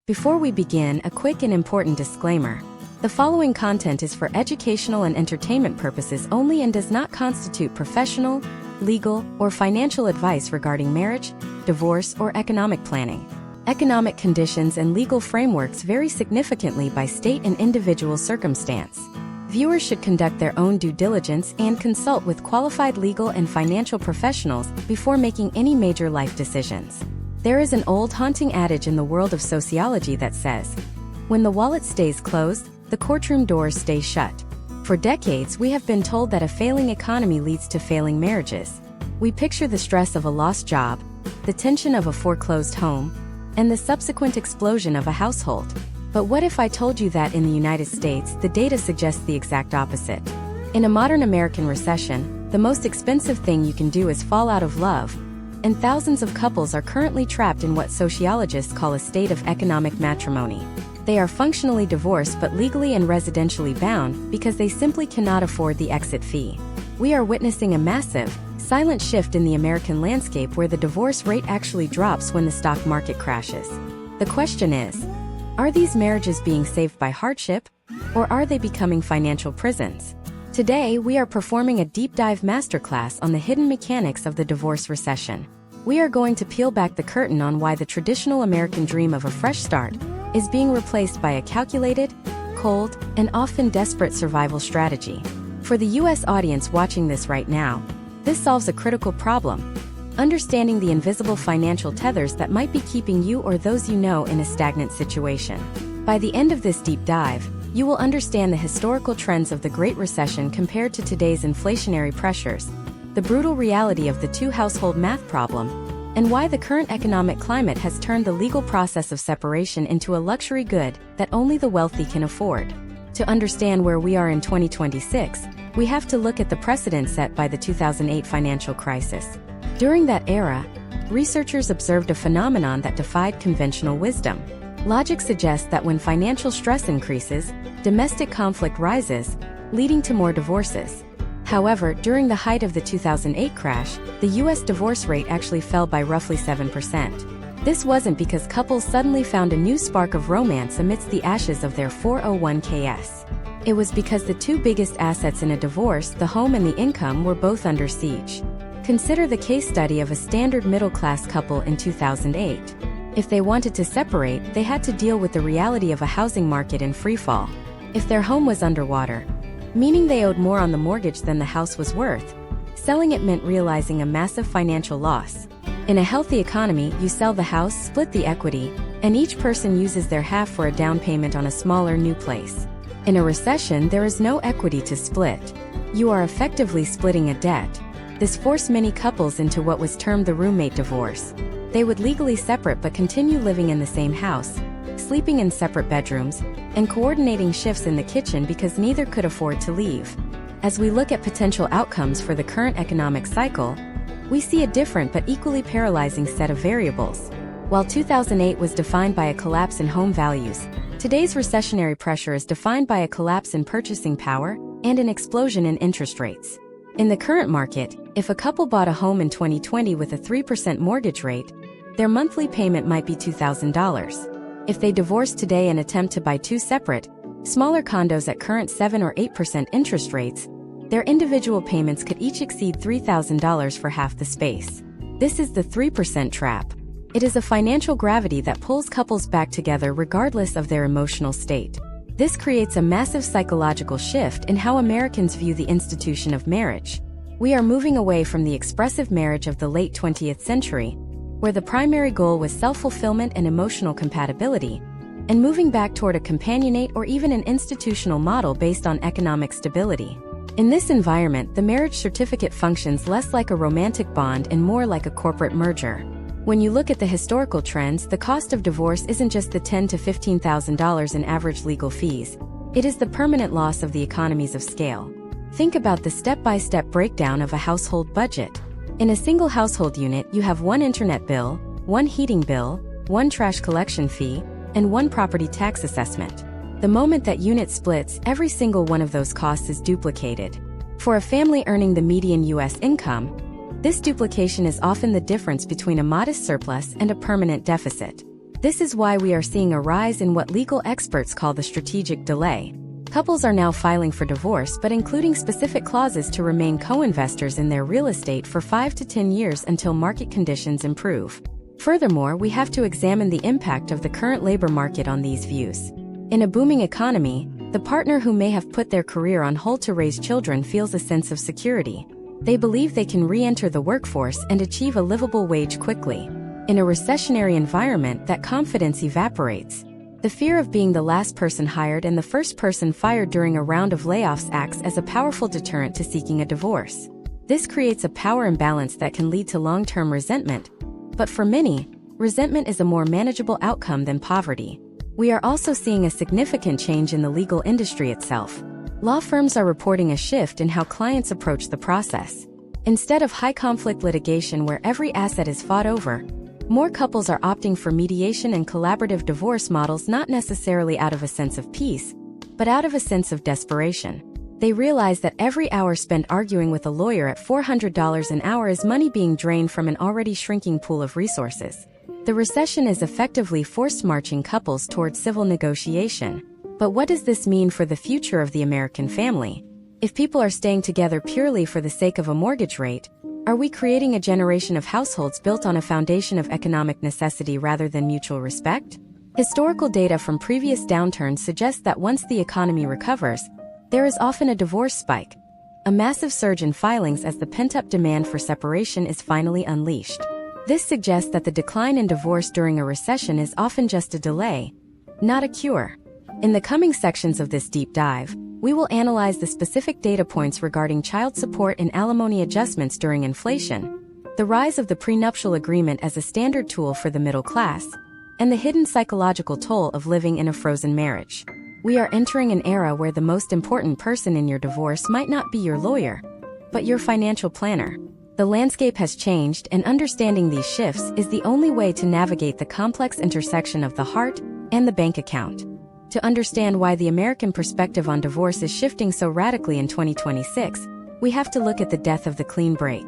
Before we begin, a quick and important disclaimer. The following content is for educational and entertainment purposes only and does not constitute professional, legal, or financial advice regarding marriage, divorce, or economic planning. Economic conditions and legal frameworks vary significantly by state and individual circumstance. Viewers should conduct their own due diligence and consult with qualified legal and financial professionals before making any major life decisions. There is an old haunting adage in the world of sociology that says, when the wallet stays closed, the courtroom doors stay shut. For decades, we have been told that a failing economy leads to failing marriages. We picture the stress of a lost job, the tension of a foreclosed home, and the subsequent explosion of a household. But what if I told you that in the United States, the data suggests the exact opposite? In a modern American recession, the most expensive thing you can do is fall out of love, and thousands of couples are currently trapped in what sociologists call a state of economic matrimony. They are functionally divorced but legally and residentially bound because they simply cannot afford the exit fee. We are witnessing a massive, silent shift in the American landscape where the divorce rate actually drops when the stock market crashes. The question is, are these marriages being saved by hardship, or are they becoming financial prisons? Today, we are performing a deep dive masterclass on the hidden mechanics of the divorce recession. We are going to peel back the curtain on why the traditional American dream of a fresh start is being replaced by a calculated, cold, and often desperate survival strategy. For the US audience watching this right now, this solves a critical problem: understanding the invisible financial tethers that might be keeping you or those you know in a stagnant situation. By the end of this deep dive, you will understand the historical trends of the Great Recession compared to today's inflationary pressures, the brutal reality of the two-household math problem, and why the current economic climate has turned the legal process of separation into a luxury good that only the wealthy can afford. To understand where we are in 2026, we have to look at the precedent set by the 2008 financial crisis. During that era, researchers observed a phenomenon that defied conventional wisdom. Logic suggests that when financial stress increases, domestic conflict rises, leading to more divorces. However, during the height of the 2008 crash, the US divorce rate actually fell by roughly 7%. This wasn't because couples suddenly found a new spark of romance amidst the ashes of their 401ks. It was because the two biggest assets in a divorce, the home and the income, were both under siege. Consider the case study of a standard middle-class couple in 2008. If they wanted to separate, they had to deal with the reality of a housing market in freefall. If their home was underwater, meaning they owed more on the mortgage than the house was worth, selling it meant realizing a massive financial loss. In a healthy economy, you sell the house, split the equity, and each person uses their half for a down payment on a smaller new place. In a recession, there is no equity to split. You are effectively splitting a debt. This forced many couples into what was termed the roommate divorce. They would legally separate but continue living in the same house, sleeping in separate bedrooms, and coordinating shifts in the kitchen because neither could afford to leave. As we look at potential outcomes for the current economic cycle, we see a different but equally paralyzing set of variables. While 2008 was defined by a collapse in home values, today's recessionary pressure is defined by a collapse in purchasing power and an explosion in interest rates. In the current market, if a couple bought a home in 2020 with a 3% mortgage rate, their monthly payment might be $2,000. If they divorce today and attempt to buy two separate, smaller condos at current 7 or 8% interest rates, their individual payments could each exceed $3,000 for half the space. This is the 3% trap. It is a financial gravity that pulls couples back together regardless of their emotional state. This creates a massive psychological shift in how Americans view the institution of marriage. We are moving away from the expressive marriage of the late 20th century, where the primary goal was self-fulfillment and emotional compatibility, and moving back toward a companionate or even an institutional model based on economic stability. In this environment, the marriage certificate functions less like a romantic bond and more like a corporate merger. When you look at the historical trends, the cost of divorce isn't just the $10,000 to $15,000 in average legal fees. It is the permanent loss of the economies of scale. Think about the step-by-step breakdown of a household budget. In a single household unit, you have one internet bill, one heating bill, one trash collection fee, and one property tax assessment. The moment that unit splits, every single one of those costs is duplicated. For a family earning the median US income, this duplication is often the difference between a modest surplus and a permanent deficit. This is why we are seeing a rise in what legal experts call the strategic delay. Couples are now filing for divorce but including specific clauses to remain co-investors in their real estate for 5 to 10 years until market conditions improve. Furthermore, we have to examine the impact of the current labor market on these views. In a booming economy, the partner who may have put their career on hold to raise children feels a sense of security. They believe they can re-enter the workforce and achieve a livable wage quickly. In a recessionary environment, that confidence evaporates. The fear of being the last person hired and the first person fired during a round of layoffs acts as a powerful deterrent to seeking a divorce. This creates a power imbalance that can lead to long-term resentment. But for many, resentment is a more manageable outcome than poverty. We are also seeing a significant change in the legal industry itself. Law firms are reporting a shift in how clients approach the process. Instead of high-conflict litigation where every asset is fought over, more couples are opting for mediation and collaborative divorce models, not necessarily out of a sense of peace, but out of a sense of desperation. They realize that every hour spent arguing with a lawyer at $400 an hour is money being drained from an already shrinking pool of resources. The recession is effectively forced marching couples towards civil negotiation. But what does this mean for the future of the American family? If people are staying together purely for the sake of a mortgage rate, are we creating a generation of households built on a foundation of economic necessity rather than mutual respect? Historical data from previous downturns suggests that once the economy recovers, there is often a divorce spike, a massive surge in filings as the pent-up demand for separation is finally unleashed. This suggests that the decline in divorce during a recession is often just a delay, not a cure. In the coming sections of this deep dive, we will analyze the specific data points regarding child support and alimony adjustments during inflation, the rise of the prenuptial agreement as a standard tool for the middle class, and the hidden psychological toll of living in a frozen marriage. We are entering an era where the most important person in your divorce might not be your lawyer, but your financial planner. The landscape has changed, and understanding these shifts is the only way to navigate the complex intersection of the heart and the bank account. To understand why the American perspective on divorce is shifting so radically in 2026, we have to look at the death of the clean break.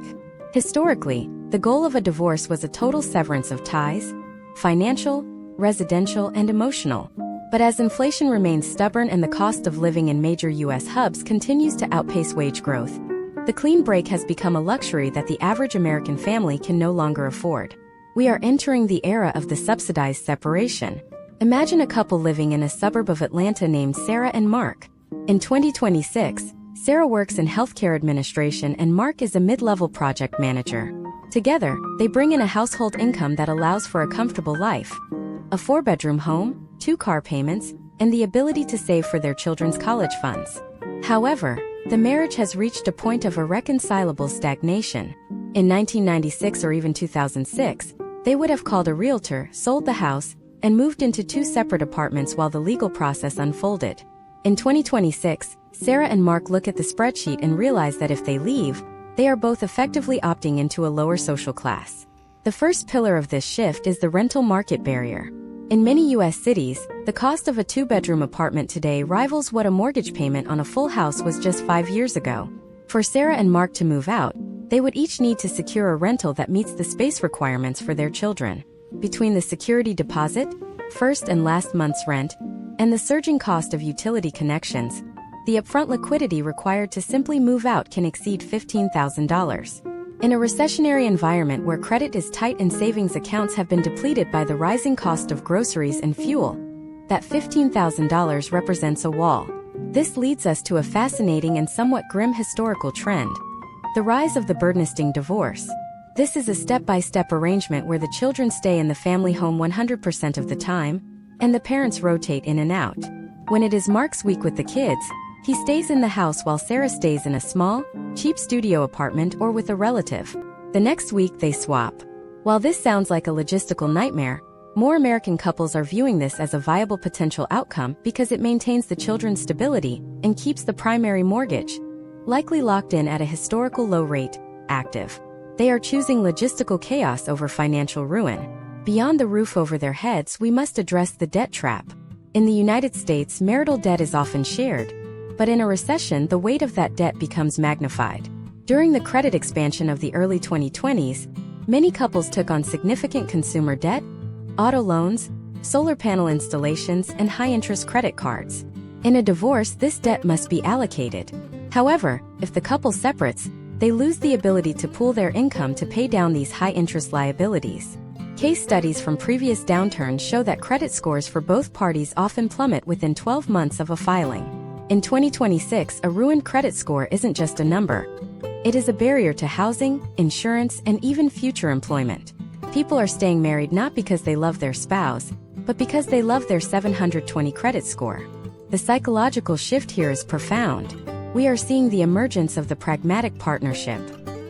Historically, the goal of a divorce was a total severance of ties, financial, residential, and emotional. But as inflation remains stubborn and the cost of living in major U.S. hubs continues to outpace wage growth, the clean break has become a luxury that the average American family can no longer afford. We are entering the era of the subsidized separation. Imagine a couple living in a suburb of Atlanta named Sarah and Mark. In 2026, Sarah works in healthcare administration and Mark is a mid-level project manager. Together, they bring in a household income that allows for a comfortable life, a 4-bedroom home, 2 car payments, and the ability to save for their children's college funds. However, the marriage has reached a point of irreconcilable stagnation. In 1996 or even 2006, they would have called a realtor, sold the house, and moved into 2 separate apartments while the legal process unfolded. In 2026, Sarah and Mark look at the spreadsheet and realize that if they leave, they are both effectively opting into a lower social class. The first pillar of this shift is the rental market barrier. In many U.S. cities, the cost of a 2-bedroom apartment today rivals what a mortgage payment on a full house was just 5 years ago. For Sarah and Mark to move out, they would each need to secure a rental that meets the space requirements for their children. Between the security deposit, first and last month's rent, and the surging cost of utility connections, the upfront liquidity required to simply move out can exceed $15,000. In a recessionary environment where credit is tight and savings accounts have been depleted by the rising cost of groceries and fuel, that $15,000 represents a wall. This leads us to a fascinating and somewhat grim historical trend: the rise of the burdening divorce. This is a step-by-step arrangement where the children stay in the family home 100% of the time, and the parents rotate in and out. When it is Mark's week with the kids, he stays in the house while Sarah stays in a small, cheap studio apartment or with a relative. The next week they swap. While this sounds like a logistical nightmare, more American couples are viewing this as a viable potential outcome because it maintains the children's stability and keeps the primary mortgage, likely locked in at a historical low rate, active. They are choosing logistical chaos over financial ruin. Beyond the roof over their heads, we must address the debt trap. In the United States, marital debt is often shared, but in a recession, the weight of that debt becomes magnified. During the credit expansion of the early 2020s, many couples took on significant consumer debt, auto loans, solar panel installations, and high-interest credit cards. In a divorce, this debt must be allocated. However, if the couple separates, they lose the ability to pool their income to pay down these high-interest liabilities. Case studies from previous downturns show that credit scores for both parties often plummet within 12 months of a filing. In 2026, a ruined credit score isn't just a number. It is a barrier to housing, insurance, and even future employment. People are staying married not because they love their spouse, but because they love their 720 credit score. The psychological shift here is profound. We are seeing the emergence of the pragmatic partnership.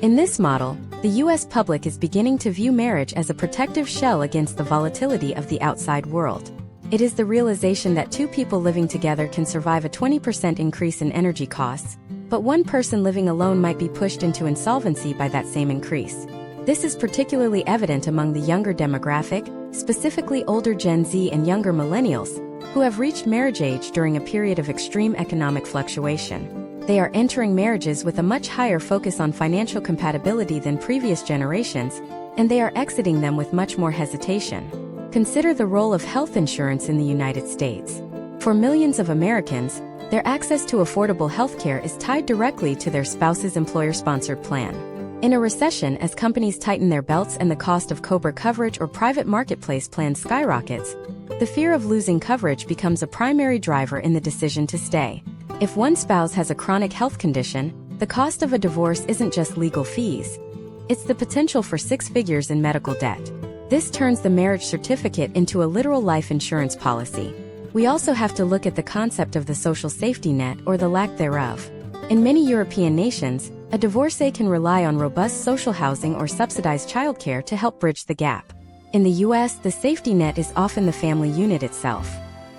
In this model, the U.S. public is beginning to view marriage as a protective shell against the volatility of the outside world. It is the realization that two people living together can survive a 20% increase in energy costs, but one person living alone might be pushed into insolvency by that same increase. This is particularly evident among the younger demographic, specifically older Gen Z and younger millennials, who have reached marriage age during a period of extreme economic fluctuation. They are entering marriages with a much higher focus on financial compatibility than previous generations, and they are exiting them with much more hesitation. Consider the role of health insurance in the United States. For millions of Americans, their access to affordable healthcare is tied directly to their spouse's employer-sponsored plan. In a recession, as companies tighten their belts and the cost of COBRA coverage or private marketplace plans skyrockets, the fear of losing coverage becomes a primary driver in the decision to stay. If one spouse has a chronic health condition, the cost of a divorce isn't just legal fees. It's the potential for 6 figures in medical debt. This turns the marriage certificate into a literal life insurance policy. We also have to look at the concept of the social safety net or the lack thereof. In many European nations, a divorcee can rely on robust social housing or subsidized childcare to help bridge the gap. In the US, the safety net is often the family unit itself.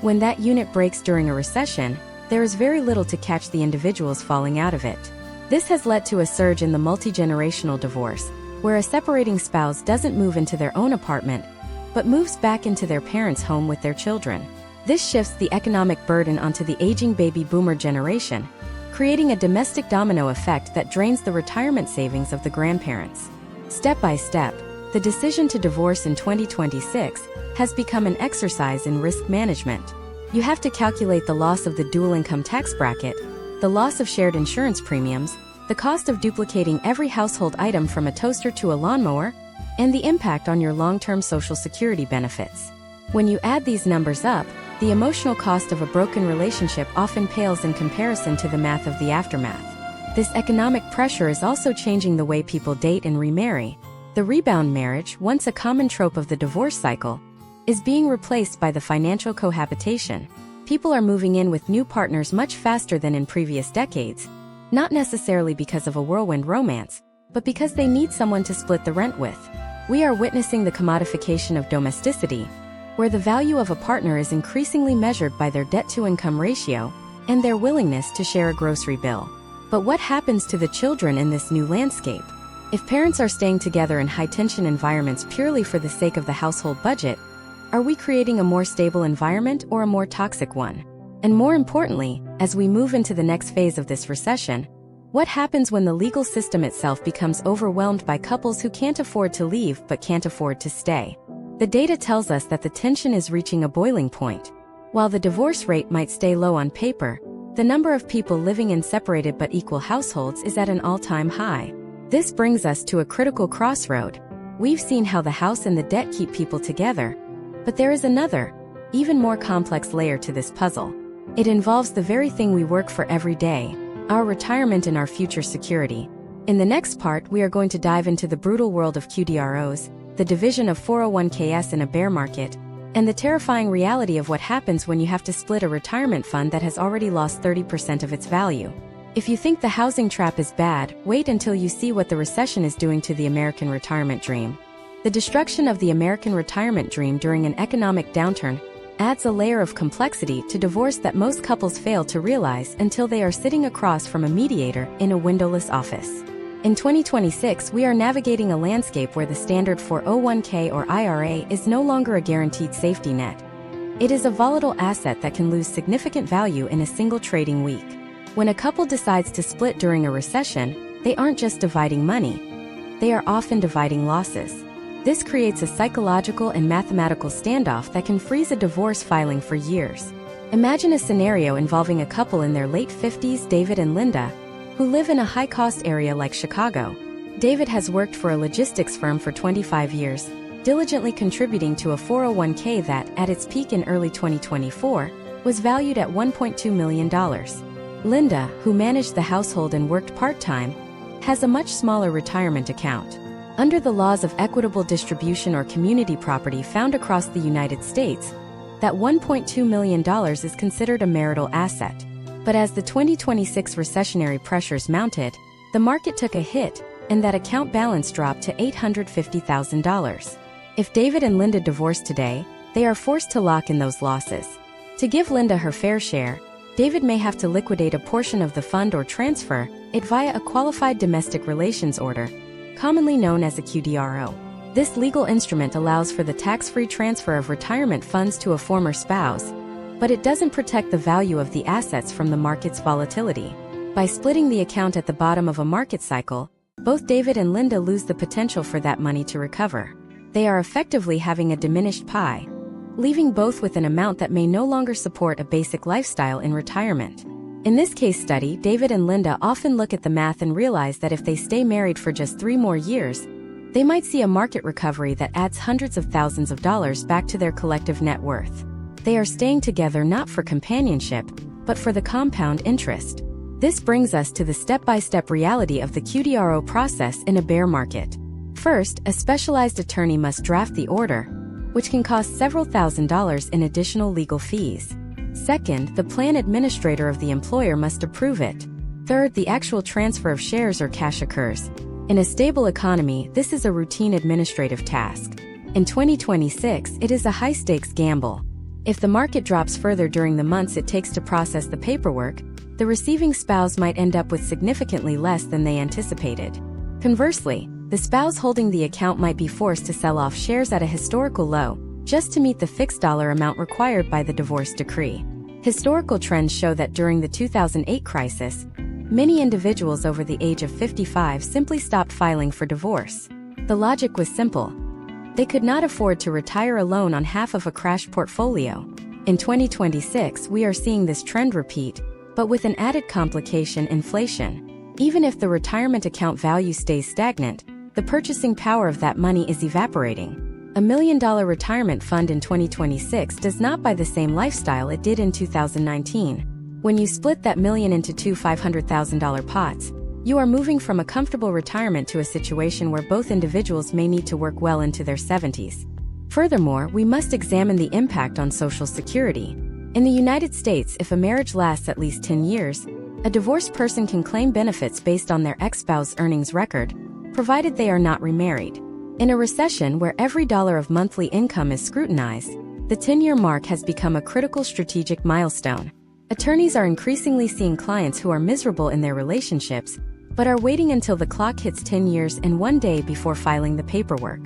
When that unit breaks during a recession, there is very little to catch the individuals falling out of it. This has led to a surge in the multi-generational divorce, where a separating spouse doesn't move into their own apartment, but moves back into their parents' home with their children. This shifts the economic burden onto the aging baby boomer generation, creating a domestic domino effect that drains the retirement savings of the grandparents. Step by step, the decision to divorce in 2026 has become an exercise in risk management. You have to calculate the loss of the dual income tax bracket, the loss of shared insurance premiums, the cost of duplicating every household item from a toaster to a lawnmower, and the impact on your long-term Social Security benefits. When you add these numbers up, the emotional cost of a broken relationship often pales in comparison to the math of the aftermath. This economic pressure is also changing the way people date and remarry. The rebound marriage, once a common trope of the divorce cycle, is being replaced by the financial cohabitation. People are moving in with new partners much faster than in previous decades, not necessarily because of a whirlwind romance, but because they need someone to split the rent with. We are witnessing the commodification of domesticity, where the value of a partner is increasingly measured by their debt-to-income ratio and their willingness to share a grocery bill. But what happens to the children in this new landscape? If parents are staying together in high-tension environments purely for the sake of the household budget, are we creating a more stable environment or a more toxic one? And more importantly, as we move into the next phase of this recession, what happens when the legal system itself becomes overwhelmed by couples who can't afford to leave but can't afford to stay? The data tells us that the tension is reaching a boiling point. While the divorce rate might stay low on paper, the number of people living in separated but equal households is at an all-time high. This brings us to a critical crossroad. We've seen how the house and the debt keep people together, but there is another, even more complex layer to this puzzle. It involves the very thing we work for every day, our retirement and our future security. In the next part, we are going to dive into the brutal world of QDROs, the division of 401ks in a bear market, and the terrifying reality of what happens when you have to split a retirement fund that has already lost 30% of its value. If you think the housing trap is bad, wait until you see what the recession is doing to the American retirement dream. The destruction of the American retirement dream during an economic downturn adds a layer of complexity to divorce that most couples fail to realize until they are sitting across from a mediator in a windowless office. In 2026, we are navigating a landscape where the standard 401k or IRA is no longer a guaranteed safety net. It is a volatile asset that can lose significant value in a single trading week. When a couple decides to split during a recession, they aren't just dividing money. They are often dividing losses. This creates a psychological and mathematical standoff that can freeze a divorce filing for years. Imagine a scenario involving a couple in their late 50s, David and Linda, who live in a high-cost area like Chicago. David has worked for a logistics firm for 25 years, diligently contributing to a 401k that, at its peak in early 2024, was valued at $1.2 million. Linda, who managed the household and worked part-time, has a much smaller retirement account. Under the laws of equitable distribution or community property found across the United States, that $1.2 million is considered a marital asset. But as the 2026 recessionary pressures mounted, the market took a hit, and that account balance dropped to $850,000. If David and Linda divorce today, they are forced to lock in those losses. To give Linda her fair share, David may have to liquidate a portion of the fund or transfer it via a qualified domestic relations order, commonly known as a QDRO. This legal instrument allows for the tax-free transfer of retirement funds to a former spouse, but it doesn't protect the value of the assets from the market's volatility. By splitting the account at the bottom of a market cycle, both David and Linda lose the potential for that money to recover. They are effectively having a diminished pie, leaving both with an amount that may no longer support a basic lifestyle in retirement. In this case study, David and Linda often look at the math and realize that if they stay married for just 3 more years, they might see a market recovery that adds hundreds of thousands of dollars back to their collective net worth. They are staying together not for companionship, but for the compound interest. This brings us to the step-by-step reality of the QDRO process in a bear market. First, a specialized attorney must draft the order, which can cost several $1,000s in additional legal fees. Second, the plan administrator of the employer must approve it. Third, the actual transfer of shares or cash occurs. In a stable economy, this is a routine administrative task. In 2026, it is a high-stakes gamble. If the market drops further during the months it takes to process the paperwork, the receiving spouse might end up with significantly less than they anticipated. Conversely, the spouse holding the account might be forced to sell off shares at a historical low, just to meet the fixed dollar amount required by the divorce decree. Historical trends show that during the 2008 crisis, many individuals over the age of 55 simply stopped filing for divorce. The logic was simple. They could not afford to retire alone on half of a crashed portfolio. In 2026, we are seeing this trend repeat, but with an added complication: inflation. Even if the retirement account value stays stagnant, the purchasing power of that money is evaporating. A $1 million retirement fund in 2026 does not buy the same lifestyle it did in 2019. When you split that million into 2 $500,000 pots, you are moving from a comfortable retirement to a situation where both individuals may need to work well into their 70s. Furthermore, we must examine the impact on Social Security. In the United States, if a marriage lasts at least 10 years, a divorced person can claim benefits based on their ex-spouse's earnings record, provided they are not remarried. In a recession where every dollar of monthly income is scrutinized, the 10-year mark has become a critical strategic milestone. Attorneys are increasingly seeing clients who are miserable in their relationships, but are waiting until the clock hits 10 years and 1 day before filing the paperwork.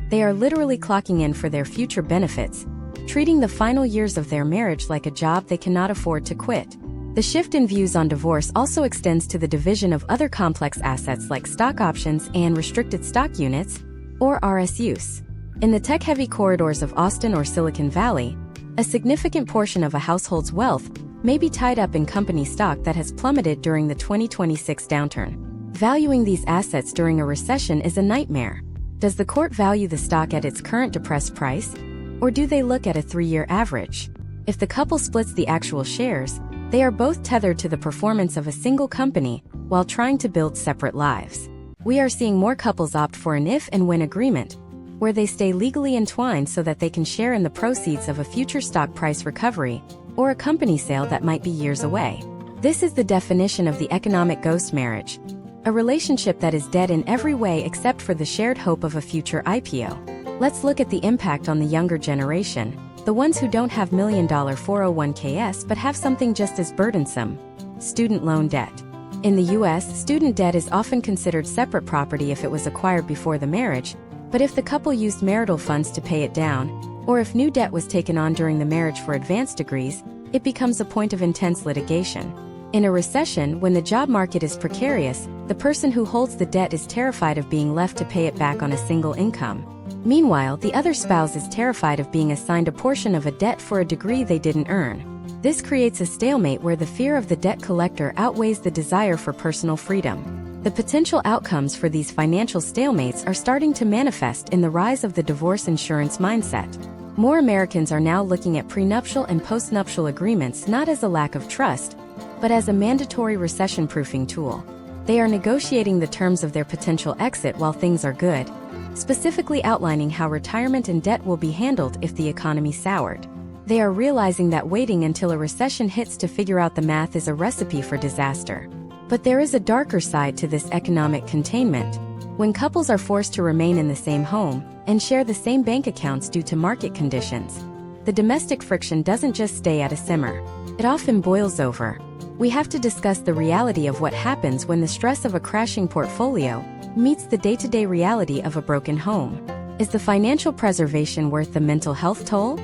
They are literally clocking in for their future benefits, treating the final years of their marriage like a job they cannot afford to quit. The shift in views on divorce also extends to the division of other complex assets like stock options and restricted stock units, or RSUs. In the tech-heavy corridors of Austin or Silicon Valley, a significant portion of a household's wealth may be tied up in company stock that has plummeted during the 2026 downturn. Valuing these assets during a recession is a nightmare. Does the court value the stock at its current depressed price, or do they look at a 3-year average? If the couple splits the actual shares, they are both tethered to the performance of a single company while trying to build separate lives. We are seeing more couples opt for an if and when agreement, where they stay legally entwined so that they can share in the proceeds of a future stock price recovery or a company sale that might be years away. This is the definition of the economic ghost marriage, a relationship that is dead in every way except for the shared hope of a future IPO. Let's look at the impact on the younger generation, the ones who don't have $1 million 401ks but have something just as burdensome: student loan debt. In the US, student debt is often considered separate property if it was acquired before the marriage, but if the couple used marital funds to pay it down, or if new debt was taken on during the marriage for advanced degrees, it becomes a point of intense litigation. In a recession, when the job market is precarious, the person who holds the debt is terrified of being left to pay it back on a single income. Meanwhile, the other spouse is terrified of being assigned a portion of a debt for a degree they didn't earn. This creates a stalemate where the fear of the debt collector outweighs the desire for personal freedom. The potential outcomes for these financial stalemates are starting to manifest in the rise of the divorce insurance mindset. More Americans are now looking at prenuptial and postnuptial agreements not as a lack of trust, but as a mandatory recession-proofing tool. They are negotiating the terms of their potential exit while things are good, specifically outlining how retirement and debt will be handled if the economy soured. They are realizing that waiting until a recession hits to figure out the math is a recipe for disaster. But there is a darker side to this economic containment. When couples are forced to remain in the same home and share the same bank accounts due to market conditions, the domestic friction doesn't just stay at a simmer. It often boils over. We have to discuss the reality of what happens when the stress of a crashing portfolio meets the day-to-day reality of a broken home. Is the financial preservation worth the mental health toll?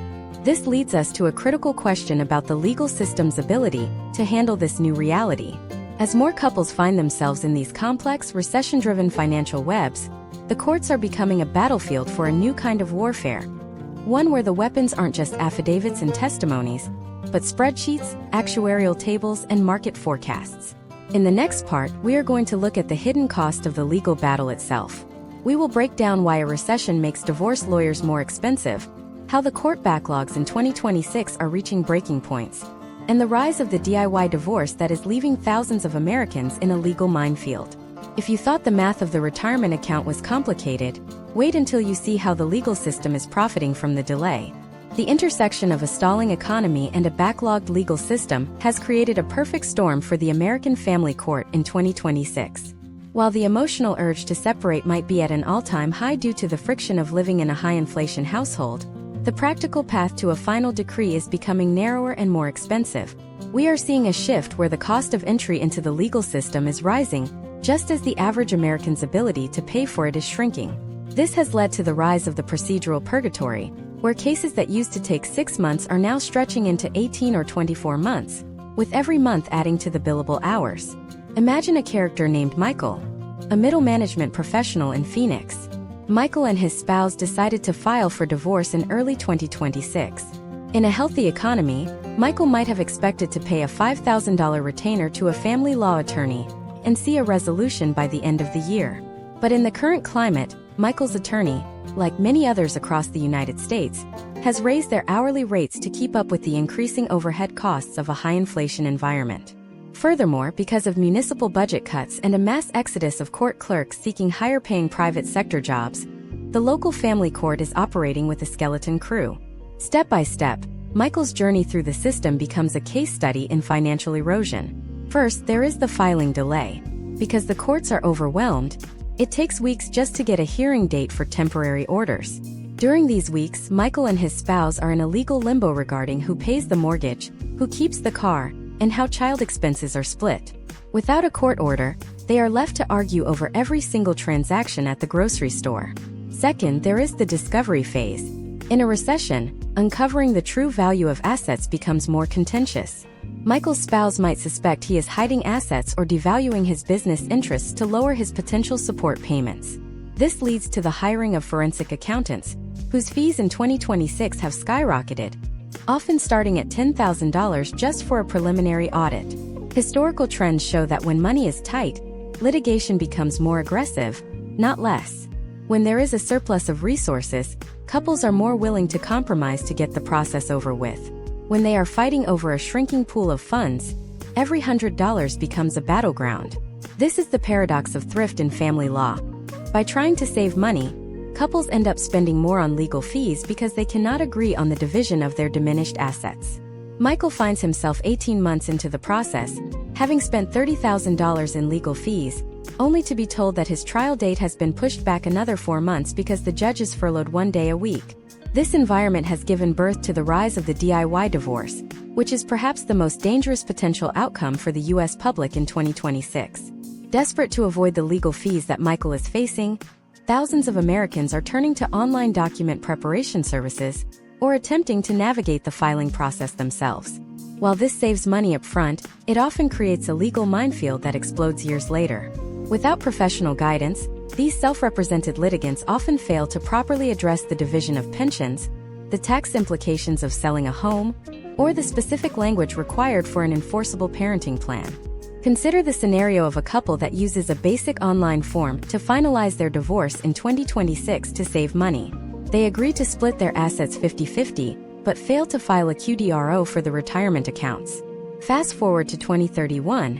This leads us to a critical question about the legal system's ability to handle this new reality. As more couples find themselves in these complex, recession-driven financial webs, the courts are becoming a battlefield for a new kind of warfare. One where the weapons aren't just affidavits and testimonies, but spreadsheets, actuarial tables, and market forecasts. In the next part, we are going to look at the hidden cost of the legal battle itself. We will break down why a recession makes divorce lawyers more expensive, how the court backlogs in 2026 are reaching breaking points, and the rise of the DIY divorce that is leaving thousands of Americans in a legal minefield. If you thought the math of the retirement account was complicated, wait until you see how the legal system is profiting from the delay. The intersection of a stalling economy and a backlogged legal system has created a perfect storm for the American family court in 2026. While the emotional urge to separate might be at an all-time high due to the friction of living in a high-inflation household, the practical path to a final decree is becoming narrower and more expensive. We are seeing a shift where the cost of entry into the legal system is rising, just as the average American's ability to pay for it is shrinking. This has led to the rise of the procedural purgatory, where cases that used to take 6 months are now stretching into 18 or 24 months, with every month adding to the billable hours. Imagine a character named Michael, a middle management professional in Phoenix. Michael and his spouse decided to file for divorce in early 2026. In a healthy economy, Michael might have expected to pay a $5,000 retainer to a family law attorney and see a resolution by the end of the year. But in the current climate, Michael's attorney, like many others across the United States, has raised their hourly rates to keep up with the increasing overhead costs of a high-inflation environment. Furthermore, because of municipal budget cuts and a mass exodus of court clerks seeking higher-paying private sector jobs, the local family court is operating with a skeleton crew. Step by step, Michael's journey through the system becomes a case study in financial erosion. First, there is the filing delay. Because the courts are overwhelmed, it takes weeks just to get a hearing date for temporary orders. During these weeks, Michael and his spouse are in a legal limbo regarding who pays the mortgage, who keeps the car, and how child expenses are split. Without a court order, they are left to argue over every single transaction at the grocery store. Second, there is the discovery phase. In a recession, uncovering the true value of assets becomes more contentious. Michael's spouse might suspect he is hiding assets or devaluing his business interests to lower his potential support payments. This leads to the hiring of forensic accountants, whose fees in 2026 have skyrocketed, often starting at $10,000 just for a preliminary audit. Historical trends show that when money is tight, litigation becomes more aggressive, not less. When there is a surplus of resources, couples are more willing to compromise to get the process over with. When they are fighting over a shrinking pool of funds, every $100 becomes a battleground. This is the paradox of thrift in family law. By trying to save money, couples end up spending more on legal fees because they cannot agree on the division of their diminished assets. Michael finds himself 18 months into the process, having spent $30,000 in legal fees, only to be told that his trial date has been pushed back another 4 months because the judge is furloughed 1 day a week. This environment has given birth to the rise of the DIY divorce, which is perhaps the most dangerous potential outcome for the U.S. public in 2026. Desperate to avoid the legal fees that Michael is facing, thousands of Americans are turning to online document preparation services or attempting to navigate the filing process themselves. While this saves money up front, it often creates a legal minefield that explodes years later. Without professional guidance, These self-represented litigants often fail to properly address the division of pensions, the tax implications of selling a home, or the specific language required for an enforceable parenting plan. Consider the scenario of a couple that uses a basic online form to finalize their divorce in 2026 to save money. They agree to split their assets 50-50, but fail to file a QDRO for the retirement accounts. Fast forward to 2031,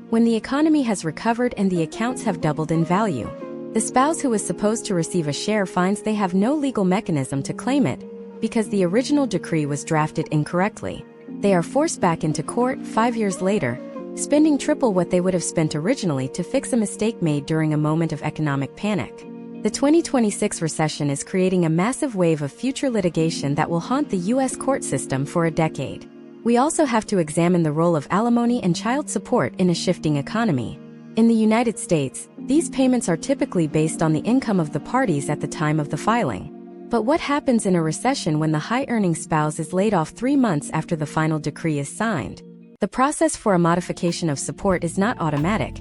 when the economy has recovered and the accounts have doubled in value. The spouse who was supposed to receive a share finds they have no legal mechanism to claim it because the original decree was drafted incorrectly. They are forced back into court 5 years later, spending triple what they would have spent originally to fix a mistake made during a moment of economic panic. The 2026 recession is creating a massive wave of future litigation that will haunt the U.S. court system for a decade. We also have to examine the role of alimony and child support in a shifting economy. In the United States, these payments are typically based on the income of the parties at the time of the filing. But what happens in a recession when the high-earning spouse is laid off 3 months after the final decree is signed? The process for a modification of support is not automatic.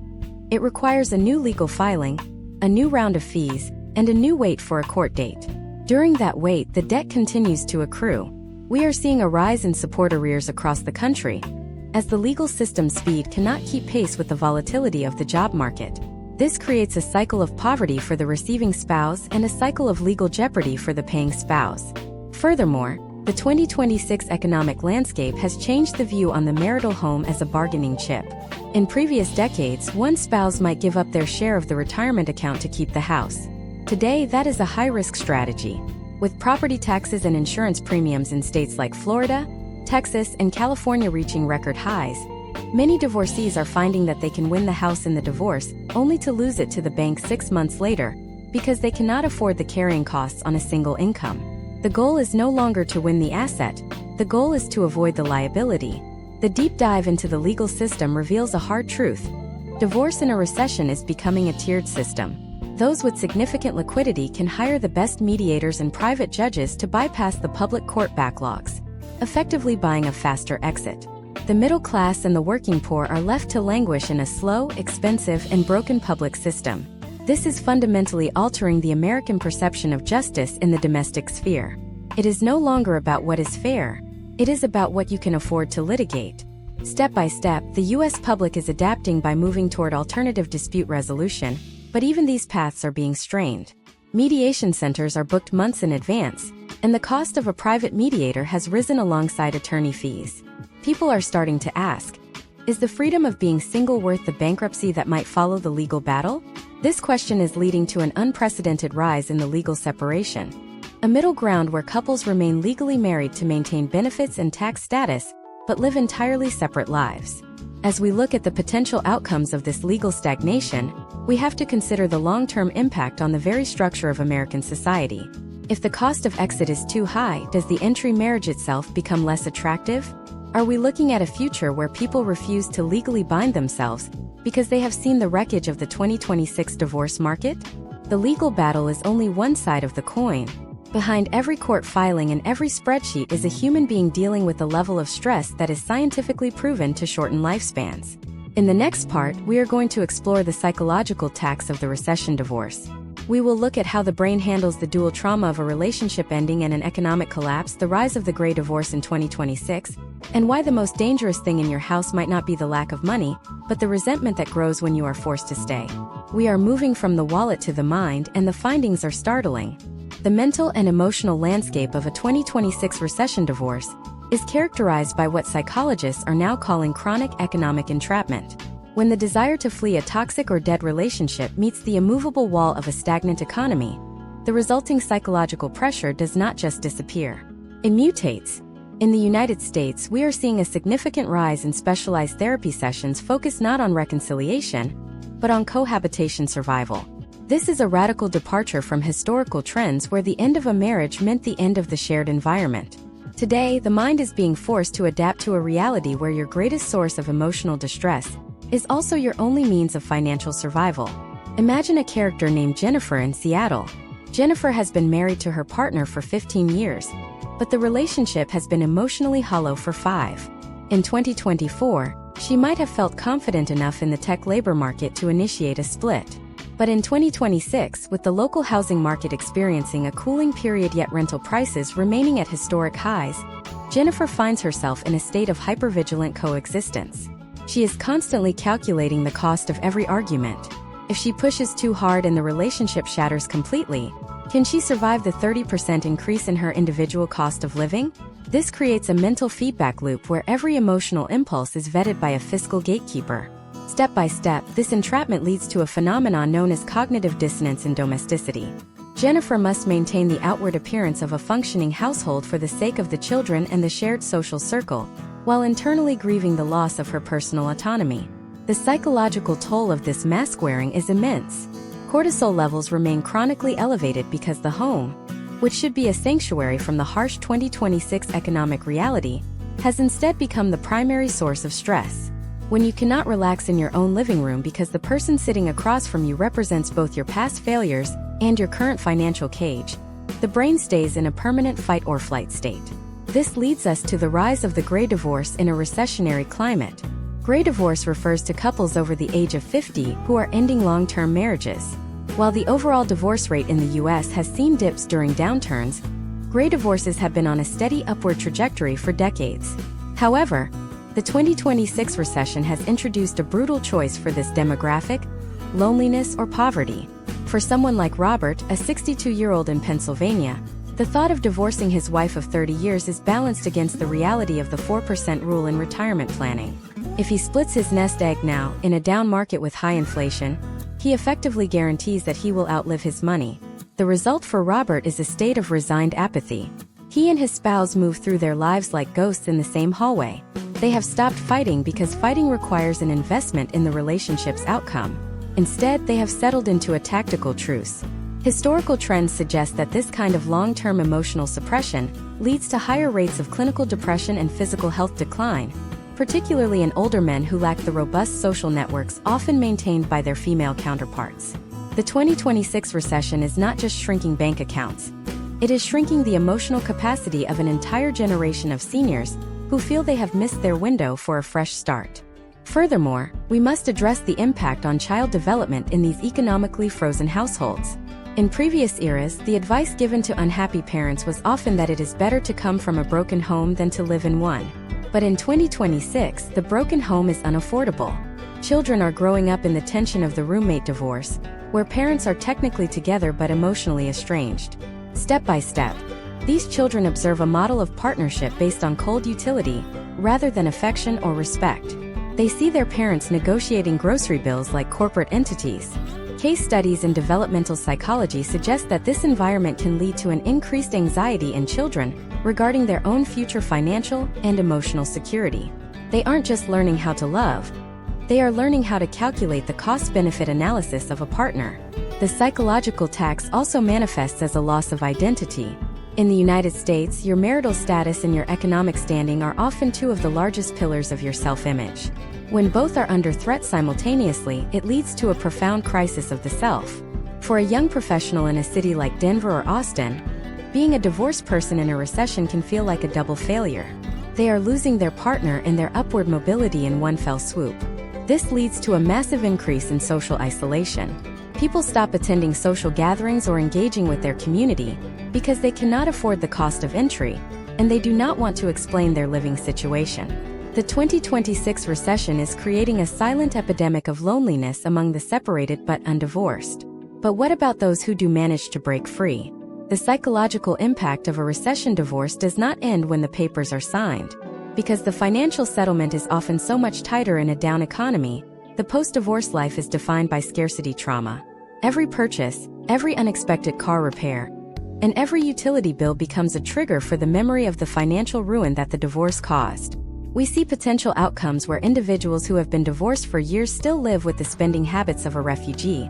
It requires a new legal filing, a new round of fees, and a new wait for a court date. During that wait, the debt continues to accrue. We are seeing a rise in support arrears across the country, as the legal system's speed cannot keep pace with the volatility of the job market. This creates a cycle of poverty for the receiving spouse and a cycle of legal jeopardy for the paying spouse. Furthermore, the 2026 economic landscape has changed the view on the marital home as a bargaining chip. In previous decades, one spouse might give up their share of the retirement account to keep the house. Today, that is a high-risk strategy. With property taxes and insurance premiums in states like Florida, Texas, and California reaching record highs, many divorcees are finding that they can win the house in the divorce only to lose it to the bank 6 months later because they cannot afford the carrying costs on a single income. The goal is no longer to win the asset, the goal is to avoid the liability. The deep dive into the legal system reveals a hard truth. Divorce in a recession is becoming a tiered system. Those with significant liquidity can hire the best mediators and private judges to bypass the public court backlogs, effectively buying a faster exit. The middle class and the working poor are left to languish in a slow, expensive, and broken public system. This is fundamentally altering the American perception of justice in the domestic sphere. It is no longer about what is fair. It is about what you can afford to litigate. Step by step, the U.S. public is adapting by moving toward alternative dispute resolution, but even these paths are being strained. Mediation centers are booked months in advance, and the cost of a private mediator has risen alongside attorney fees. People are starting to ask, is the freedom of being single worth the bankruptcy that might follow the legal battle? This question is leading to an unprecedented rise in the legal separation, a middle ground where couples remain legally married to maintain benefits and tax status, but live entirely separate lives. As we look at the potential outcomes of this legal stagnation, we have to consider the long-term impact on the very structure of American society. If the cost of exit is too high, does the entry marriage itself become less attractive? Are we looking at a future where people refuse to legally bind themselves because they have seen the wreckage of the 2026 divorce market? The legal battle is only one side of the coin. Behind every court filing and every spreadsheet is a human being dealing with a level of stress that is scientifically proven to shorten lifespans. In the next part, we are going to explore the psychological tax of the recession divorce. We will look at how the brain handles the dual trauma of a relationship ending and an economic collapse, the rise of the gray divorce in 2026, and why the most dangerous thing in your house might not be the lack of money, but the resentment that grows when you are forced to stay. We are moving from the wallet to the mind, and the findings are startling. The mental and emotional landscape of a 2026 recession divorce is characterized by what psychologists are now calling chronic economic entrapment. When the desire to flee a toxic or dead relationship meets the immovable wall of a stagnant economy, the resulting psychological pressure does not just disappear. It mutates. In the United States, we are seeing a significant rise in specialized therapy sessions focused not on reconciliation, but on cohabitation survival. This is a radical departure from historical trends where the end of a marriage meant the end of the shared environment. Today, the mind is being forced to adapt to a reality where your greatest source of emotional distress is also your only means of financial survival. Imagine a character named Jennifer in Seattle. Jennifer has been married to her partner for 15 years, but the relationship has been emotionally hollow for 5. In 2024, she might have felt confident enough in the tech labor market to initiate a split. But in 2026, with the local housing market experiencing a cooling period yet rental prices remaining at historic highs, Jennifer finds herself in a state of hypervigilant coexistence. She is constantly calculating the cost of every argument. If she pushes too hard and the relationship shatters completely, can she survive the 30% increase in her individual cost of living? This creates a mental feedback loop where every emotional impulse is vetted by a fiscal gatekeeper. Step by step, this entrapment leads to a phenomenon known as cognitive dissonance in domesticity. Jennifer must maintain the outward appearance of a functioning household for the sake of the children and the shared social circle, while internally grieving the loss of her personal autonomy. The psychological toll of this mask-wearing is immense. Cortisol levels remain chronically elevated because the home, which should be a sanctuary from the harsh 2026 economic reality, has instead become the primary source of stress. When you cannot relax in your own living room because the person sitting across from you represents both your past failures and your current financial cage, the brain stays in a permanent fight or flight state. This leads us to the rise of the gray divorce in a recessionary climate. Gray divorce refers to couples over the age of 50 who are ending long-term marriages. While the overall divorce rate in the U.S. has seen dips during downturns, gray divorces have been on a steady upward trajectory for decades. However, the 2026 recession has introduced a brutal choice for this demographic: loneliness or poverty. For someone like Robert, a 62-year-old in Pennsylvania, the thought of divorcing his wife of 30 years is balanced against the reality of the 4% rule in retirement planning. If he splits his nest egg now, in a down market with high inflation, he effectively guarantees that he will outlive his money. The result for Robert is a state of resigned apathy. He and his spouse move through their lives like ghosts in the same hallway. They have stopped fighting because fighting requires an investment in the relationship's outcome. Instead, they have settled into a tactical truce. Historical trends suggest that this kind of long-term emotional suppression leads to higher rates of clinical depression and physical health decline, particularly in older men who lack the robust social networks often maintained by their female counterparts. The 2026 recession is not just shrinking bank accounts. It is shrinking the emotional capacity of an entire generation of seniors who feel they have missed their window for a fresh start. Furthermore, we must address the impact on child development in these economically frozen households. In previous eras, the advice given to unhappy parents was often that it is better to come from a broken home than to live in one. But in 2026, the broken home is unaffordable. Children are growing up in the tension of the roommate divorce, where parents are technically together but emotionally estranged. Step by step, these children observe a model of partnership based on cold utility, rather than affection or respect. They see their parents negotiating grocery bills like corporate entities. Case studies in developmental psychology suggest that this environment can lead to an increased anxiety in children regarding their own future financial and emotional security. They aren't just learning how to love, they are learning how to calculate the cost-benefit analysis of a partner. The psychological tax also manifests as a loss of identity. In the United States, your marital status and your economic standing are often two of the largest pillars of your self-image. When both are under threat simultaneously, it leads to a profound crisis of the self. For a young professional in a city like Denver or Austin, being a divorced person in a recession can feel like a double failure. They are losing their partner and their upward mobility in one fell swoop. This leads to a massive increase in social isolation. People stop attending social gatherings or engaging with their community because they cannot afford the cost of entry, and they do not want to explain their living situation. The 2026 recession is creating a silent epidemic of loneliness among the separated but undivorced. But what about those who do manage to break free? The psychological impact of a recession divorce does not end when the papers are signed. Because the financial settlement is often so much tighter in a down economy, the post-divorce life is defined by scarcity trauma. Every purchase, every unexpected car repair, and every utility bill becomes a trigger for the memory of the financial ruin that the divorce caused. We see potential outcomes where individuals who have been divorced for years still live with the spending habits of a refugee,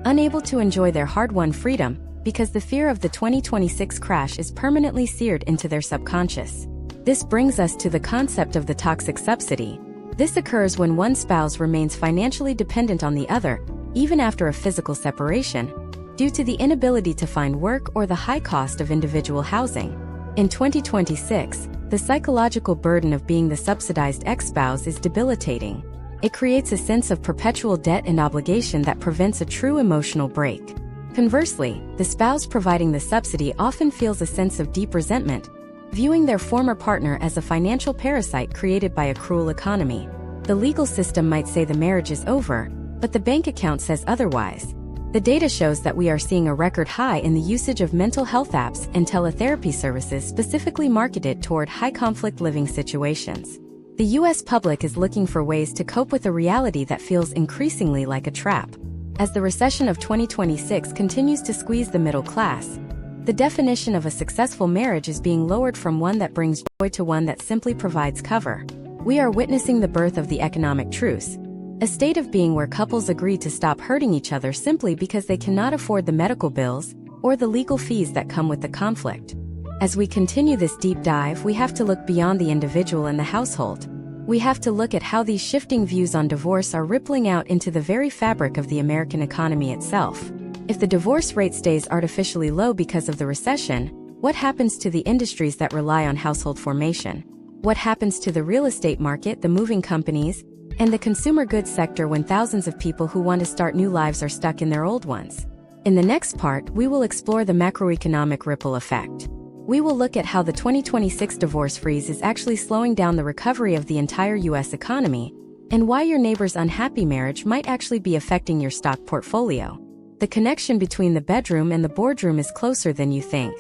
unable to enjoy their hard-won freedom because the fear of the 2026 crash is permanently seared into their subconscious. This brings us to the concept of the toxic subsidy. This occurs when one spouse remains financially dependent on the other, even after a physical separation, due to the inability to find work or the high cost of individual housing. In 2026, the psychological burden of being the subsidized ex-spouse is debilitating. It creates a sense of perpetual debt and obligation that prevents a true emotional break. Conversely, the spouse providing the subsidy often feels a sense of deep resentment, viewing their former partner as a financial parasite created by a cruel economy. The legal system might say the marriage is over, but the bank account says otherwise. The data shows that we are seeing a record high in the usage of mental health apps and teletherapy services specifically marketed toward high-conflict living situations. The U.S. public is looking for ways to cope with a reality that feels increasingly like a trap. As the recession of 2026 continues to squeeze the middle class, the definition of a successful marriage is being lowered from one that brings joy to one that simply provides cover. We are witnessing the birth of the economic truce, a state of being where couples agree to stop hurting each other simply because they cannot afford the medical bills or the legal fees that come with the conflict. As we continue this deep dive, we have to look beyond the individual and the household. We have to look at how these shifting views on divorce are rippling out into the very fabric of the American economy itself. If the divorce rate stays artificially low because of the recession, what happens to the industries that rely on household formation? What happens to the real estate market, the moving companies, and the consumer goods sector when thousands of people who want to start new lives are stuck in their old ones? In the next part, we will explore the macroeconomic ripple effect. We will look at how the 2026 divorce freeze is actually slowing down the recovery of the entire U.S. economy, and why your neighbor's unhappy marriage might actually be affecting your stock portfolio. The connection between the bedroom and the boardroom is closer than you think.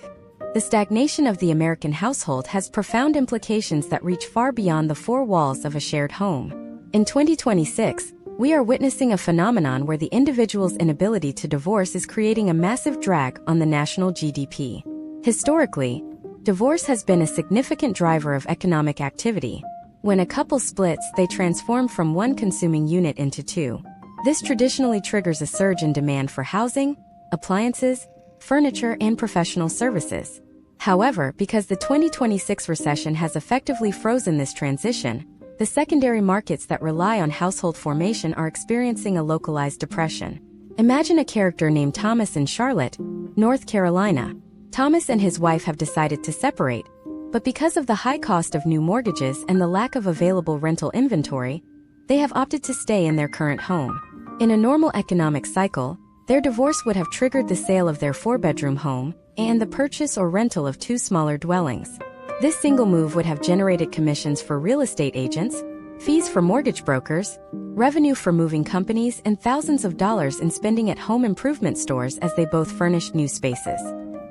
The stagnation of the American household has profound implications that reach far beyond the four walls of a shared home. In 2026, we are witnessing a phenomenon where the individual's inability to divorce is creating a massive drag on the national GDP. Historically, divorce has been a significant driver of economic activity. When a couple splits, they transform from one consuming unit into two. This traditionally triggers a surge in demand for housing, appliances, furniture, and professional services. However, because the 2026 recession has effectively frozen this transition, the secondary markets that rely on household formation are experiencing a localized depression. Imagine a character named Thomas in Charlotte, North Carolina. Thomas and his wife have decided to separate, but because of the high cost of new mortgages and the lack of available rental inventory, they have opted to stay in their current home. In a normal economic cycle, their divorce would have triggered the sale of their four-bedroom home and the purchase or rental of two smaller dwellings. This single move would have generated commissions for real estate agents, fees for mortgage brokers, revenue for moving companies, and thousands of dollars in spending at home improvement stores as they both furnished new spaces.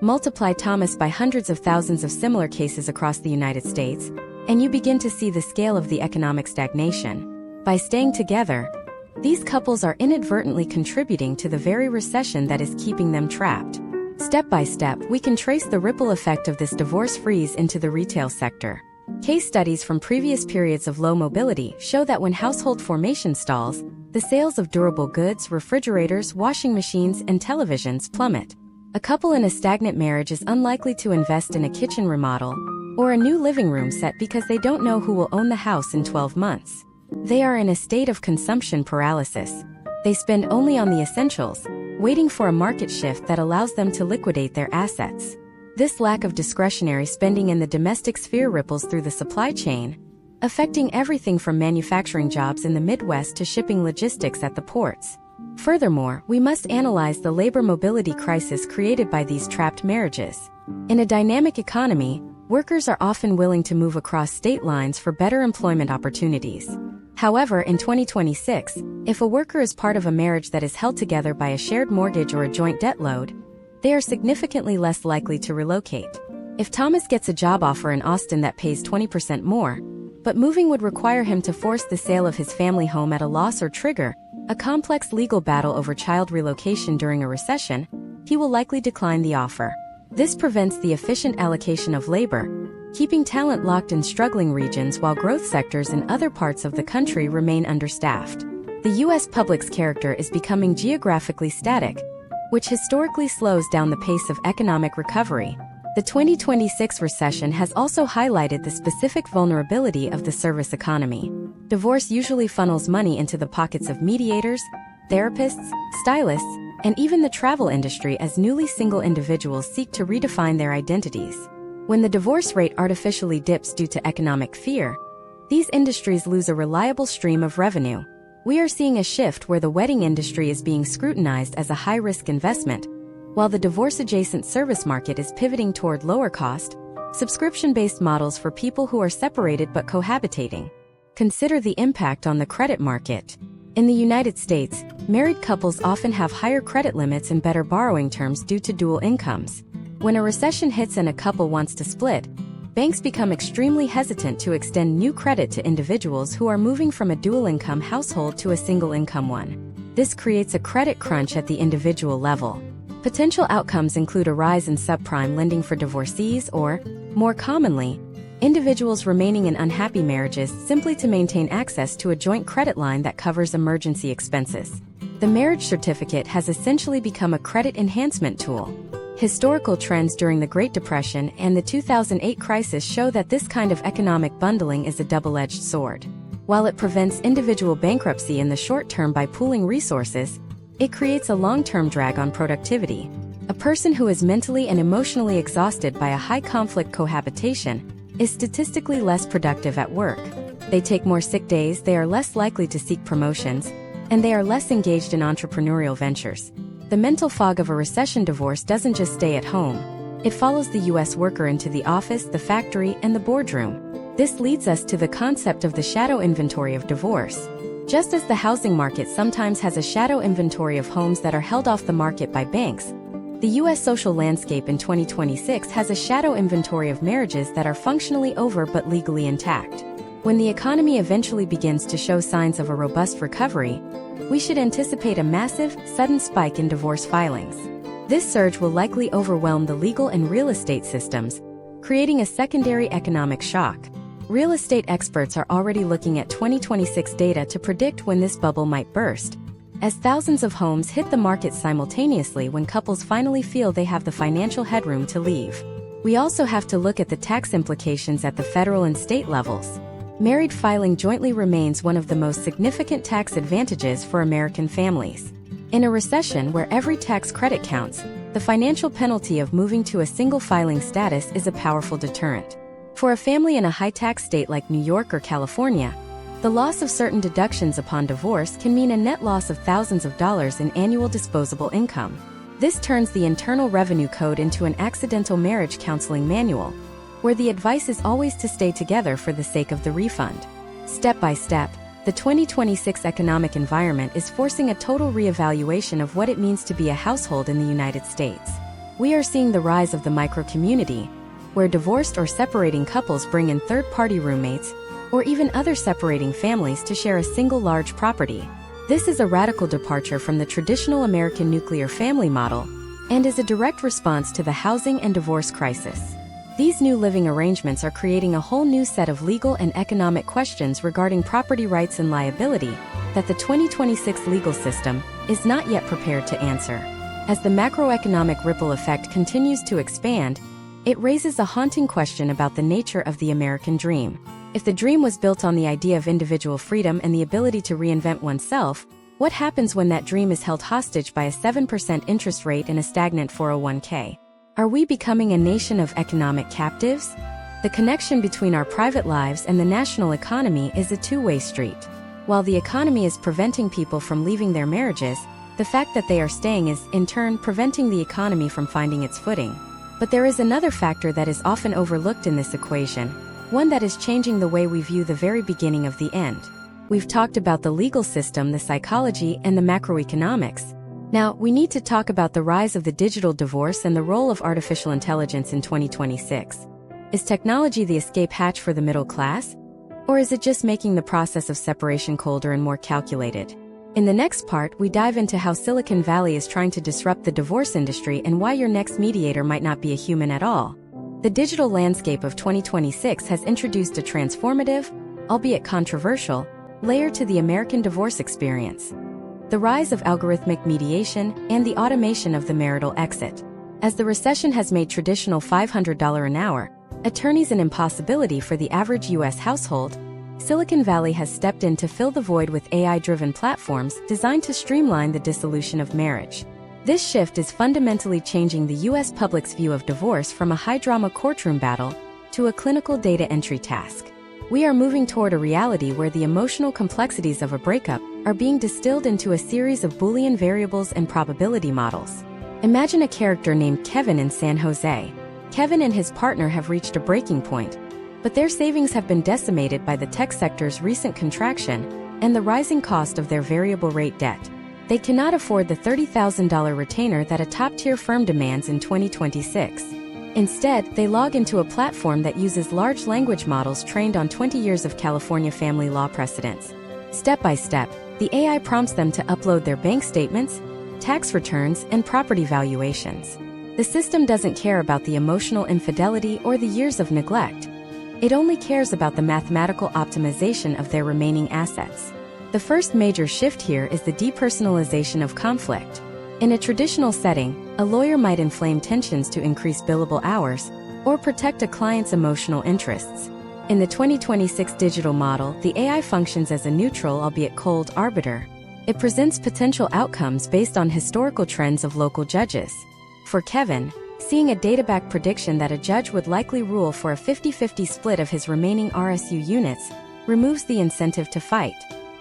Multiply Thomas by hundreds of thousands of similar cases across the United States, and you begin to see the scale of the economic stagnation. By staying together, these couples are inadvertently contributing to the very recession that is keeping them trapped. Step by step, we can trace the ripple effect of this divorce freeze into the retail sector. Case studies from previous periods of low mobility show that when household formation stalls, the sales of durable goods, refrigerators, washing machines, and televisions plummet. A couple in a stagnant marriage is unlikely to invest in a kitchen remodel or a new living room set because they don't know who will own the house in 12 months. They are in a state of consumption paralysis. They spend only on the essentials, waiting for a market shift that allows them to liquidate their assets. This lack of discretionary spending in the domestic sphere ripples through the supply chain, affecting everything from manufacturing jobs in the Midwest to shipping logistics at the ports. Furthermore, we must analyze the labor mobility crisis created by these trapped marriages. In a dynamic economy, workers are often willing to move across state lines for better employment opportunities. However, in 2026, if a worker is part of a marriage that is held together by a shared mortgage or a joint debt load, they are significantly less likely to relocate. If Thomas gets a job offer in Austin that pays 20% more, but moving would require him to force the sale of his family home at a loss or trigger a complex legal battle over child relocation during a recession, he will likely decline the offer. This prevents the efficient allocation of labor, keeping talent locked in struggling regions while growth sectors in other parts of the country remain understaffed. The U.S. public's character is becoming geographically static, which historically slows down the pace of economic recovery. The 2026 recession has also highlighted the specific vulnerability of the service economy. Divorce usually funnels money into the pockets of mediators, therapists, stylists, and even the travel industry as newly single individuals seek to redefine their identities. When the divorce rate artificially dips due to economic fear, these industries lose a reliable stream of revenue. We are seeing a shift where the wedding industry is being scrutinized as a high-risk investment, while the divorce-adjacent service market is pivoting toward lower-cost, subscription-based models for people who are separated but cohabitating. Consider the impact on the credit market. In the United States, married couples often have higher credit limits and better borrowing terms due to dual incomes. When a recession hits and a couple wants to split, banks become extremely hesitant to extend new credit to individuals who are moving from a dual-income household to a single-income one. This creates a credit crunch at the individual level. Potential outcomes include a rise in subprime lending for divorcees or, more commonly, individuals remaining in unhappy marriages simply to maintain access to a joint credit line that covers emergency expenses. The marriage certificate has essentially become a credit enhancement tool. Historical trends during the Great Depression and the 2008 crisis show that this kind of economic bundling is a double-edged sword. While it prevents individual bankruptcy in the short term by pooling resources, it creates a long-term drag on productivity. A person who is mentally and emotionally exhausted by a high-conflict cohabitation is statistically less productive at work. They take more sick days, they are less likely to seek promotions, and they are less engaged in entrepreneurial ventures. The mental fog of a recession divorce doesn't just stay at home. It follows the U.S. worker into the office, the factory, and the boardroom. This leads us to the concept of the shadow inventory of divorce. Just as the housing market sometimes has a shadow inventory of homes that are held off the market by banks, the U.S. social landscape in 2026 has a shadow inventory of marriages that are functionally over but legally intact. When the economy eventually begins to show signs of a robust recovery, we should anticipate a massive, sudden spike in divorce filings. This surge will likely overwhelm the legal and real estate systems, creating a secondary economic shock. Real estate experts are already looking at 2026 data to predict when this bubble might burst, as thousands of homes hit the market simultaneously when couples finally feel they have the financial headroom to leave. We also have to look at the tax implications at the federal and state levels. Married filing jointly remains one of the most significant tax advantages for American families. In a recession where every tax credit counts, the financial penalty of moving to a single filing status is a powerful deterrent. For a family in a high-tax state like New York or California, the loss of certain deductions upon divorce can mean a net loss of thousands of dollars in annual disposable income. This turns the Internal Revenue Code into an accidental marriage counseling manual, where the advice is always to stay together for the sake of the refund. Step by step, the 2026 economic environment is forcing a total reevaluation of what it means to be a household in the United States. We are seeing the rise of the micro-community, where divorced or separating couples bring in third-party roommates, or even other separating families to share a single large property. This is a radical departure from the traditional American nuclear family model, and is a direct response to the housing and divorce crisis. These new living arrangements are creating a whole new set of legal and economic questions regarding property rights and liability that the 2026 legal system is not yet prepared to answer. As the macroeconomic ripple effect continues to expand, it raises a haunting question about the nature of the American dream. If the dream was built on the idea of individual freedom and the ability to reinvent oneself, what happens when that dream is held hostage by a 7% interest rate and a stagnant 401k? Are we becoming a nation of economic captives? The connection between our private lives and the national economy is a two-way street. While the economy is preventing people from leaving their marriages, the fact that they are staying is, in turn, preventing the economy from finding its footing. But there is another factor that is often overlooked in this equation, one that is changing the way we view the very beginning of the end. We've talked about the legal system, the psychology, and the macroeconomics. Now, we need to talk about the rise of the digital divorce and the role of artificial intelligence in 2026. Is technology the escape hatch for the middle class? Or is it just making the process of separation colder and more calculated? In the next part, we dive into how Silicon Valley is trying to disrupt the divorce industry and why your next mediator might not be a human at all. The digital landscape of 2026 has introduced a transformative, albeit controversial, layer to the American divorce experience: the rise of algorithmic mediation and the automation of the marital exit. As the recession has made traditional $500 an hour attorneys an impossibility for the average U.S. household, Silicon Valley has stepped in to fill the void with AI-driven platforms designed to streamline the dissolution of marriage. This shift is fundamentally changing the U.S. public's view of divorce from a high-drama courtroom battle to a clinical data entry task. We are moving toward a reality where the emotional complexities of a breakup are being distilled into a series of Boolean variables and probability models. Imagine a character named Kevin in San Jose. Kevin and his partner have reached a breaking point, but their savings have been decimated by the tech sector's recent contraction and the rising cost of their variable rate debt. They cannot afford the $30,000 retainer that a top-tier firm demands in 2026. Instead, they log into a platform that uses large language models trained on 20 years of California family law precedents. Step by step, the AI prompts them to upload their bank statements, tax returns, and property valuations. The system doesn't care about the emotional infidelity or the years of neglect. It only cares about the mathematical optimization of their remaining assets. The first major shift here is the depersonalization of conflict. In a traditional setting, a lawyer might inflame tensions to increase billable hours or protect a client's emotional interests. In the 2026 digital model, the AI functions as a neutral, albeit cold, arbiter. It presents potential outcomes based on historical trends of local judges. For Kevin, seeing a databack prediction that a judge would likely rule for a 50-50 split of his remaining RSU units removes the incentive to fight.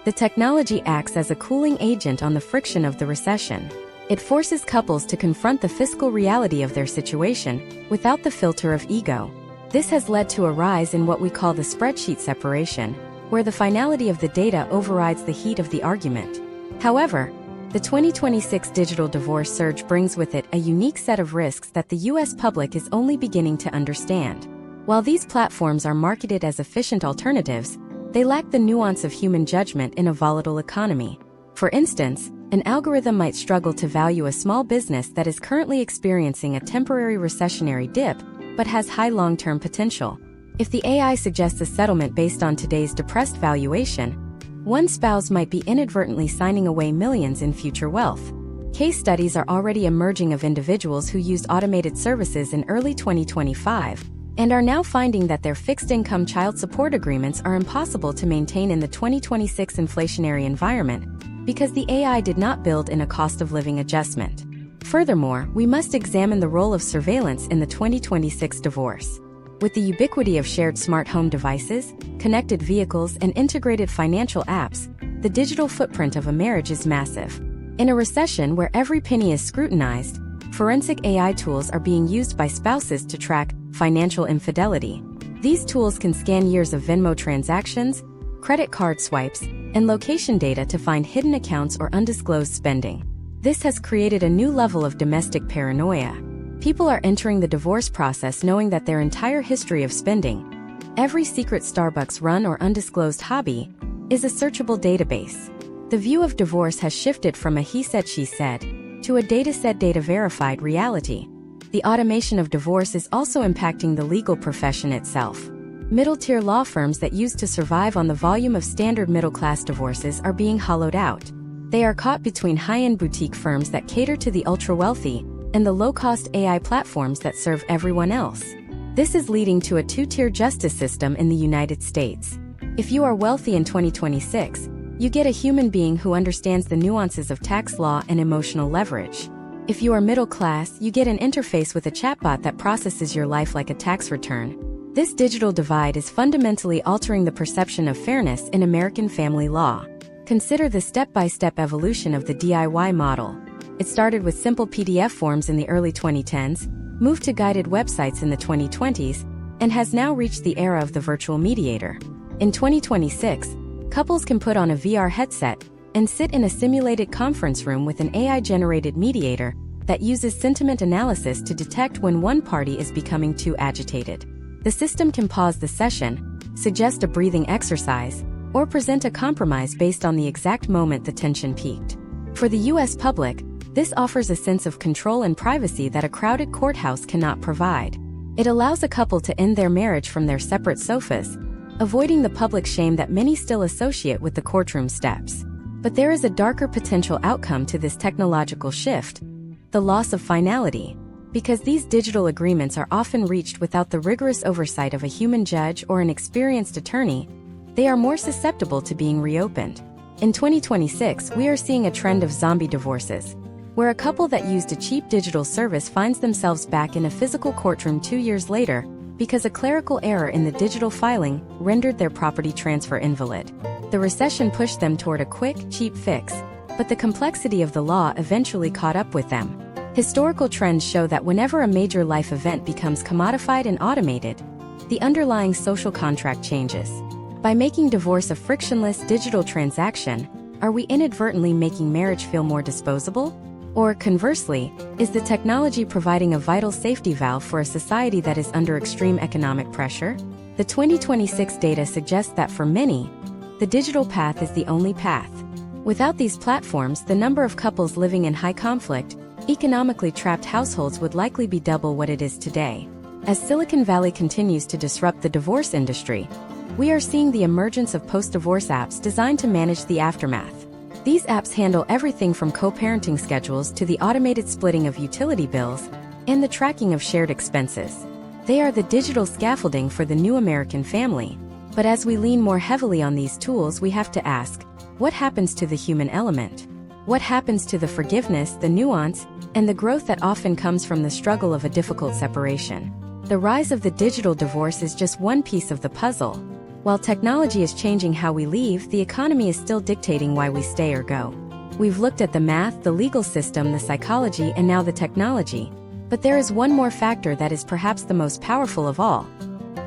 The technology acts as a cooling agent on the friction of the recession. It forces couples to confront the fiscal reality of their situation without the filter of ego. This has led to a rise in what we call the spreadsheet separation, where the finality of the data overrides the heat of the argument. However, the 2026 digital divorce surge brings with it a unique set of risks that the U.S. public is only beginning to understand. While these platforms are marketed as efficient alternatives, they lack the nuance of human judgment in a volatile economy. For instance, an algorithm might struggle to value a small business that is currently experiencing a temporary recessionary dip, but has high long-term potential. If the AI suggests a settlement based on today's depressed valuation, one spouse might be inadvertently signing away millions in future wealth. Case studies are already emerging of individuals who used automated services in early 2025 and are now finding that their fixed-income child support agreements are impossible to maintain in the 2026 inflationary environment because the AI did not build in a cost-of-living adjustment. Furthermore, we must examine the role of surveillance in the 2026 divorce. With the ubiquity of shared smart home devices, connected vehicles, and integrated financial apps, the digital footprint of a marriage is massive. In a recession where every penny is scrutinized, forensic AI tools are being used by spouses to track financial infidelity. These tools can scan years of Venmo transactions, credit card swipes, and location data to find hidden accounts or undisclosed spending. This has created a new level of domestic paranoia. People are entering the divorce process knowing that their entire history of spending, every secret Starbucks run or undisclosed hobby, is a searchable database. The view of divorce has shifted from a he said she said to a data said data verified reality. The automation of divorce is also impacting the legal profession itself. Middle-tier law firms that used to survive on the volume of standard middle-class divorces are being hollowed out. They are caught between high-end boutique firms that cater to the ultra-wealthy and the low-cost AI platforms that serve everyone else. This is leading to a two-tier justice system in the United States. If you are wealthy in 2026, you get a human being who understands the nuances of tax law and emotional leverage. If you are middle class, you get an interface with a chatbot that processes your life like a tax return. This digital divide is fundamentally altering the perception of fairness in American family law. Consider the step-by-step evolution of the DIY model. It started with simple PDF forms in the early 2010s, moved to guided websites in the 2020s, and has now reached the era of the virtual mediator. In 2026, couples can put on a VR headset and sit in a simulated conference room with an AI-generated mediator that uses sentiment analysis to detect when one party is becoming too agitated. The system can pause the session, suggest a breathing exercise, or present a compromise based on the exact moment the tension peaked. For the U.S. public, this offers a sense of control and privacy that a crowded courthouse cannot provide. It allows a couple to end their marriage from their separate sofas, avoiding the public shame that many still associate with the courtroom steps. But there is a darker potential outcome to this technological shift: the loss of finality. Because these digital agreements are often reached without the rigorous oversight of a human judge or an experienced attorney, they are more susceptible to being reopened. In 2026, we are seeing a trend of zombie divorces, where a couple that used a cheap digital service finds themselves back in a physical courtroom 2 years later, because a clerical error in the digital filing rendered their property transfer invalid. The recession pushed them toward a quick, cheap fix, but the complexity of the law eventually caught up with them. Historical trends show that whenever a major life event becomes commodified and automated, the underlying social contract changes. By making divorce a frictionless digital transaction, are we inadvertently making marriage feel more disposable? Or, conversely, is the technology providing a vital safety valve for a society that is under extreme economic pressure? The 2026 data suggests that for many, the digital path is the only path. Without these platforms, the number of couples living in high conflict, economically trapped households would likely be double what it is today. As Silicon Valley continues to disrupt the divorce industry, we are seeing the emergence of post-divorce apps designed to manage the aftermath. These apps handle everything from co-parenting schedules to the automated splitting of utility bills and the tracking of shared expenses. They are the digital scaffolding for the new American family. But as we lean more heavily on these tools, we have to ask, what happens to the human element? What happens to the forgiveness, the nuance, and the growth that often comes from the struggle of a difficult separation? The rise of the digital divorce is just one piece of the puzzle. While technology is changing how we leave, the economy is still dictating why we stay or go. We've looked at the math, the legal system, the psychology, and now the technology. But there is one more factor that is perhaps the most powerful of all: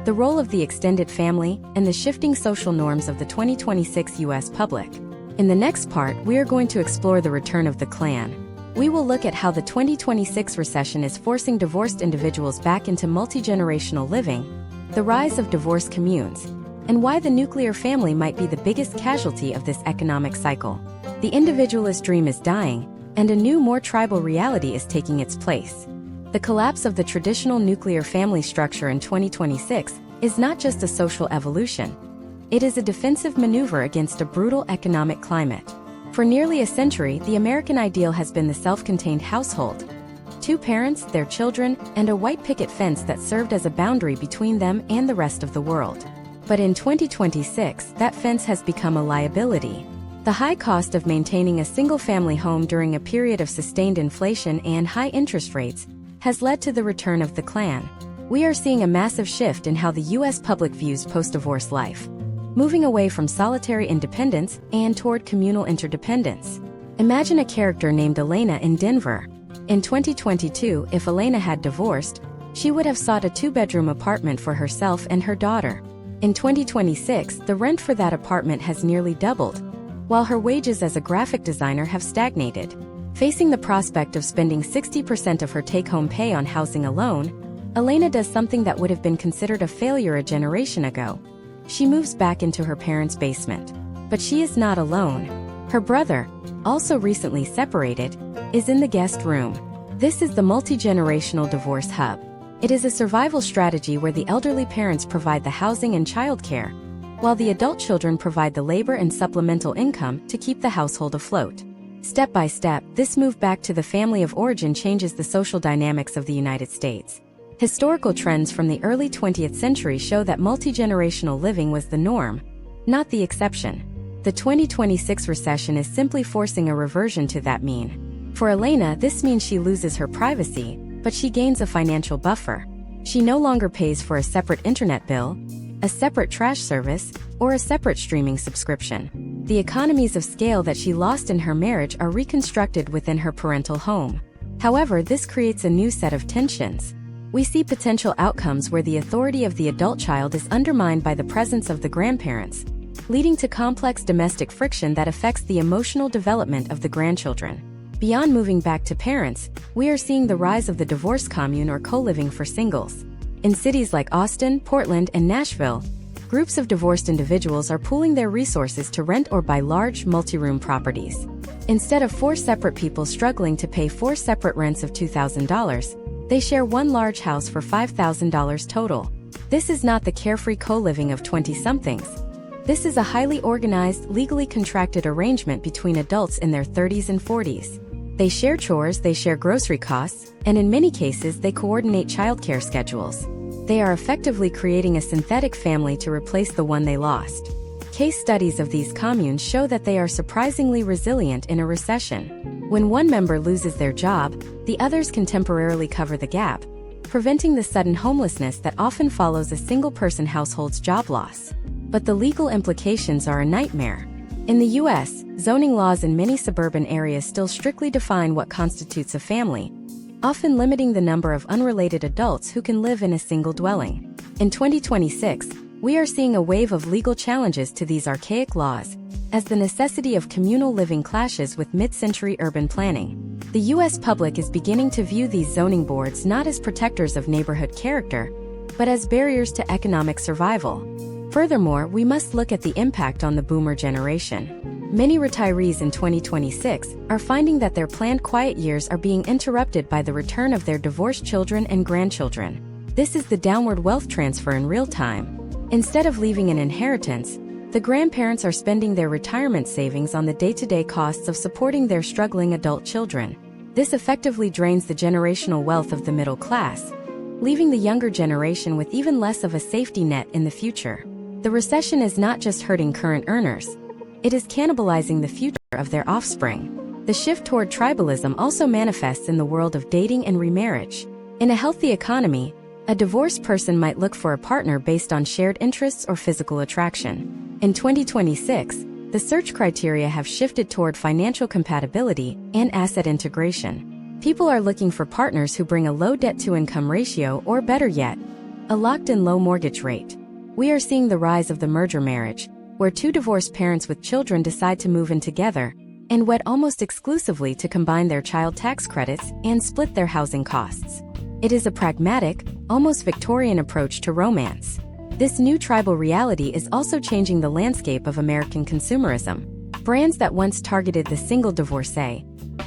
the role of the extended family and the shifting social norms of the 2026 U.S. public. In the next part, we are going to explore the return of the clan. We will look at how the 2026 recession is forcing divorced individuals back into multi-generational living, the rise of divorce communes, and why the nuclear family might be the biggest casualty of this economic cycle. The individualist dream is dying, and a new, more tribal reality is taking its place. The collapse of the traditional nuclear family structure in 2026 is not just a social evolution. It is a defensive maneuver against a brutal economic climate. For nearly a century, the American ideal has been the self-contained household. Two parents, their children, and a white picket fence that served as a boundary between them and the rest of the world. But in 2026, that fence has become a liability. The high cost of maintaining a single-family home during a period of sustained inflation and high interest rates has led to the return of the clan. We are seeing a massive shift in how the U.S. public views post-divorce life, moving away from solitary independence and toward communal interdependence. Imagine a character named Elena in Denver. In 2022, if Elena had divorced, she would have sought a two-bedroom apartment for herself and her daughter. In 2026, the rent for that apartment has nearly doubled, while her wages as a graphic designer have stagnated. Facing the prospect of spending 60% of her take-home pay on housing alone, Elena does something that would have been considered a failure a generation ago. She moves back into her parents' basement. But she is not alone. Her brother, also recently separated, is in the guest room. This is the multi-generational divorce hub. It is a survival strategy where the elderly parents provide the housing and childcare, while the adult children provide the labor and supplemental income to keep the household afloat. Step by step, this move back to the family of origin changes the social dynamics of the United States. Historical trends from the early 20th century show that multi-generational living was the norm, not the exception. The 2026 recession is simply forcing a reversion to that mean. For Elena, this means she loses her privacy, but she gains a financial buffer. She no longer pays for a separate internet bill, a separate trash service, or a separate streaming subscription. The economies of scale that she lost in her marriage are reconstructed within her parental home. However, this creates a new set of tensions. We see potential outcomes where the authority of the adult child is undermined by the presence of the grandparents, leading to complex domestic friction that affects the emotional development of the grandchildren. Beyond moving back to parents, we are seeing the rise of the divorce commune or co-living for singles. In cities like Austin, Portland, and Nashville, groups of divorced individuals are pooling their resources to rent or buy large multi-room properties. Instead of four separate people struggling to pay four separate rents of $2,000, they share one large house for $5,000 total. This is not the carefree co-living of 20-somethings. This is a highly organized, legally contracted arrangement between adults in their 30s and 40s. They share chores, they share grocery costs, and in many cases they coordinate childcare schedules. They are effectively creating a synthetic family to replace the one they lost. Case studies of these communes show that they are surprisingly resilient in a recession. When one member loses their job, the others can temporarily cover the gap, preventing the sudden homelessness that often follows a single-person household's job loss. But the legal implications are a nightmare. In the U.S., zoning laws in many suburban areas still strictly define what constitutes a family, often limiting the number of unrelated adults who can live in a single dwelling. In 2026, we are seeing a wave of legal challenges to these archaic laws, as the necessity of communal living clashes with mid-century urban planning. The U.S. public is beginning to view these zoning boards not as protectors of neighborhood character, but as barriers to economic survival. Furthermore, we must look at the impact on the boomer generation. Many retirees in 2026 are finding that their planned quiet years are being interrupted by the return of their divorced children and grandchildren. This is the downward wealth transfer in real time. Instead of leaving an inheritance, the grandparents are spending their retirement savings on the day-to-day costs of supporting their struggling adult children. This effectively drains the generational wealth of the middle class, leaving the younger generation with even less of a safety net in the future. The recession is not just hurting current earners, it is cannibalizing the future of their offspring. The shift toward tribalism also manifests in the world of dating and remarriage. In a healthy economy, a divorced person might look for a partner based on shared interests or physical attraction. In 2026, the search criteria have shifted toward financial compatibility and asset integration. People are looking for partners who bring a low debt-to-income ratio or, better yet, a locked-in low mortgage rate. We are seeing the rise of the merger marriage, where two divorced parents with children decide to move in together and wed almost exclusively to combine their child tax credits and split their housing costs. It is a pragmatic, almost Victorian approach to romance. This new tribal reality is also changing the landscape of American consumerism. Brands that once targeted the single divorcee,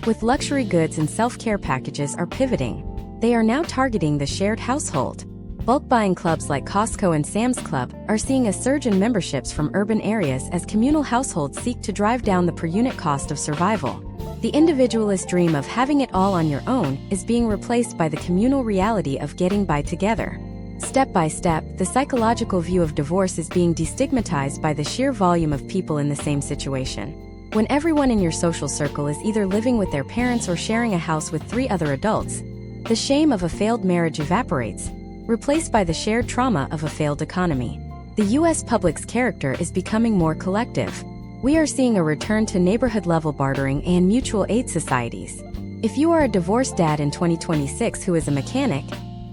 with luxury goods and self-care packages, are pivoting. They are now targeting the shared household. Bulk buying clubs like Costco and Sam's Club are seeing a surge in memberships from urban areas as communal households seek to drive down the per-unit cost of survival. The individualist dream of having it all on your own is being replaced by the communal reality of getting by together. Step by step, the psychological view of divorce is being destigmatized by the sheer volume of people in the same situation. When everyone in your social circle is either living with their parents or sharing a house with 3 other adults, the shame of a failed marriage evaporates, replaced by the shared trauma of a failed economy. The U.S. public's character is becoming more collective. We are seeing a return to neighborhood-level bartering and mutual aid societies. If you are a divorced dad in 2026 who is a mechanic,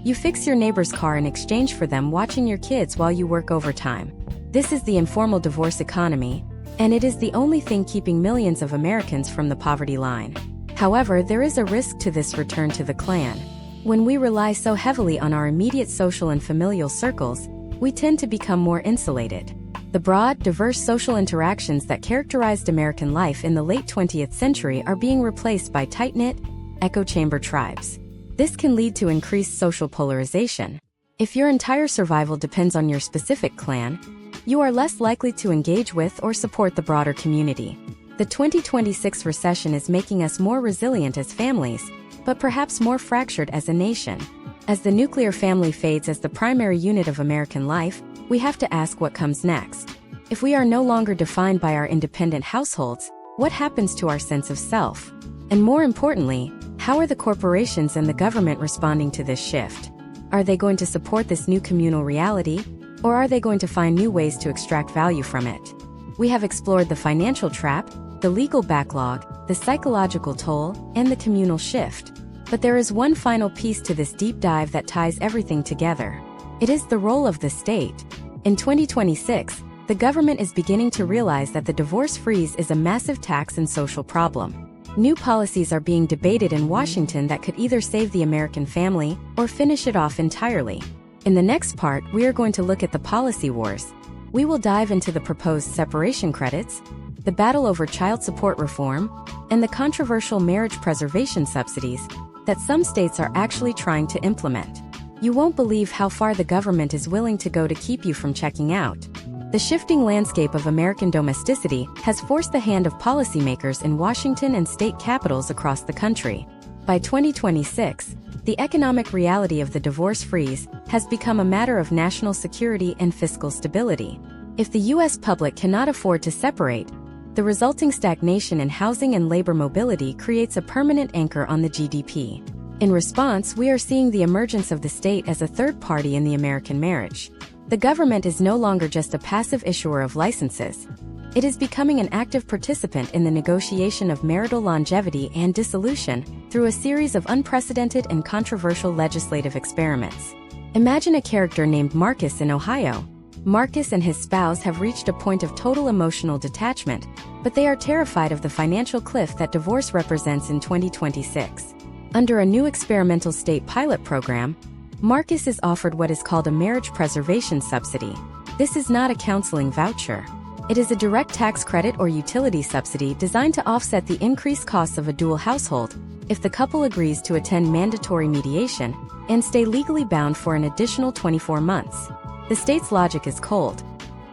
you fix your neighbor's car in exchange for them watching your kids while you work overtime. This is the informal divorce economy, and it is the only thing keeping millions of Americans from the poverty line. However, there is a risk to this return to the clan. When we rely so heavily on our immediate social and familial circles, we tend to become more insulated. The broad, diverse social interactions that characterized American life in the late 20th century are being replaced by tight-knit, echo chamber tribes. This can lead to increased social polarization. If your entire survival depends on your specific clan, you are less likely to engage with or support the broader community. The 2026 recession is making us more resilient as families, but perhaps more fractured as a nation. As the nuclear family fades as the primary unit of American life, we have to ask what comes next. If we are no longer defined by our independent households, what happens to our sense of self? And more importantly, how are the corporations and the government responding to this shift? Are they going to support this new communal reality, or are they going to find new ways to extract value from it? We have explored the financial trap, the legal backlog, the psychological toll, and the communal shift. But there is one final piece to this deep dive that ties everything together. It is the role of the state. In 2026, the government is beginning to realize that the divorce freeze is a massive tax and social problem. New policies are being debated in Washington that could either save the American family or finish it off entirely. In the next part, we are going to look at the policy wars. We will dive into the proposed separation credits, the battle over child support reform, and the controversial marriage preservation subsidies that some states are actually trying to implement. You won't believe how far the government is willing to go to keep you from checking out. The shifting landscape of American domesticity has forced the hand of policymakers in Washington and state capitals across the country. By 2026, the economic reality of the divorce freeze has become a matter of national security and fiscal stability. If the U.S. public cannot afford to separate, the resulting stagnation in housing and labor mobility creates a permanent anchor on the GDP. In response, we are seeing the emergence of the state as a third party in the American marriage. The government is no longer just a passive issuer of licenses. It is becoming an active participant in the negotiation of marital longevity and dissolution through a series of unprecedented and controversial legislative experiments. Imagine a character named Marcus in Ohio. Marcus and his spouse have reached a point of total emotional detachment, but they are terrified of the financial cliff that divorce represents in 2026. Under a new experimental state pilot program, Marcus is offered what is called a marriage preservation subsidy. This is not a counseling voucher. It is a direct tax credit or utility subsidy designed to offset the increased costs of a dual household if the couple agrees to attend mandatory mediation and stay legally bound for an additional 24 months. The state's logic is cold.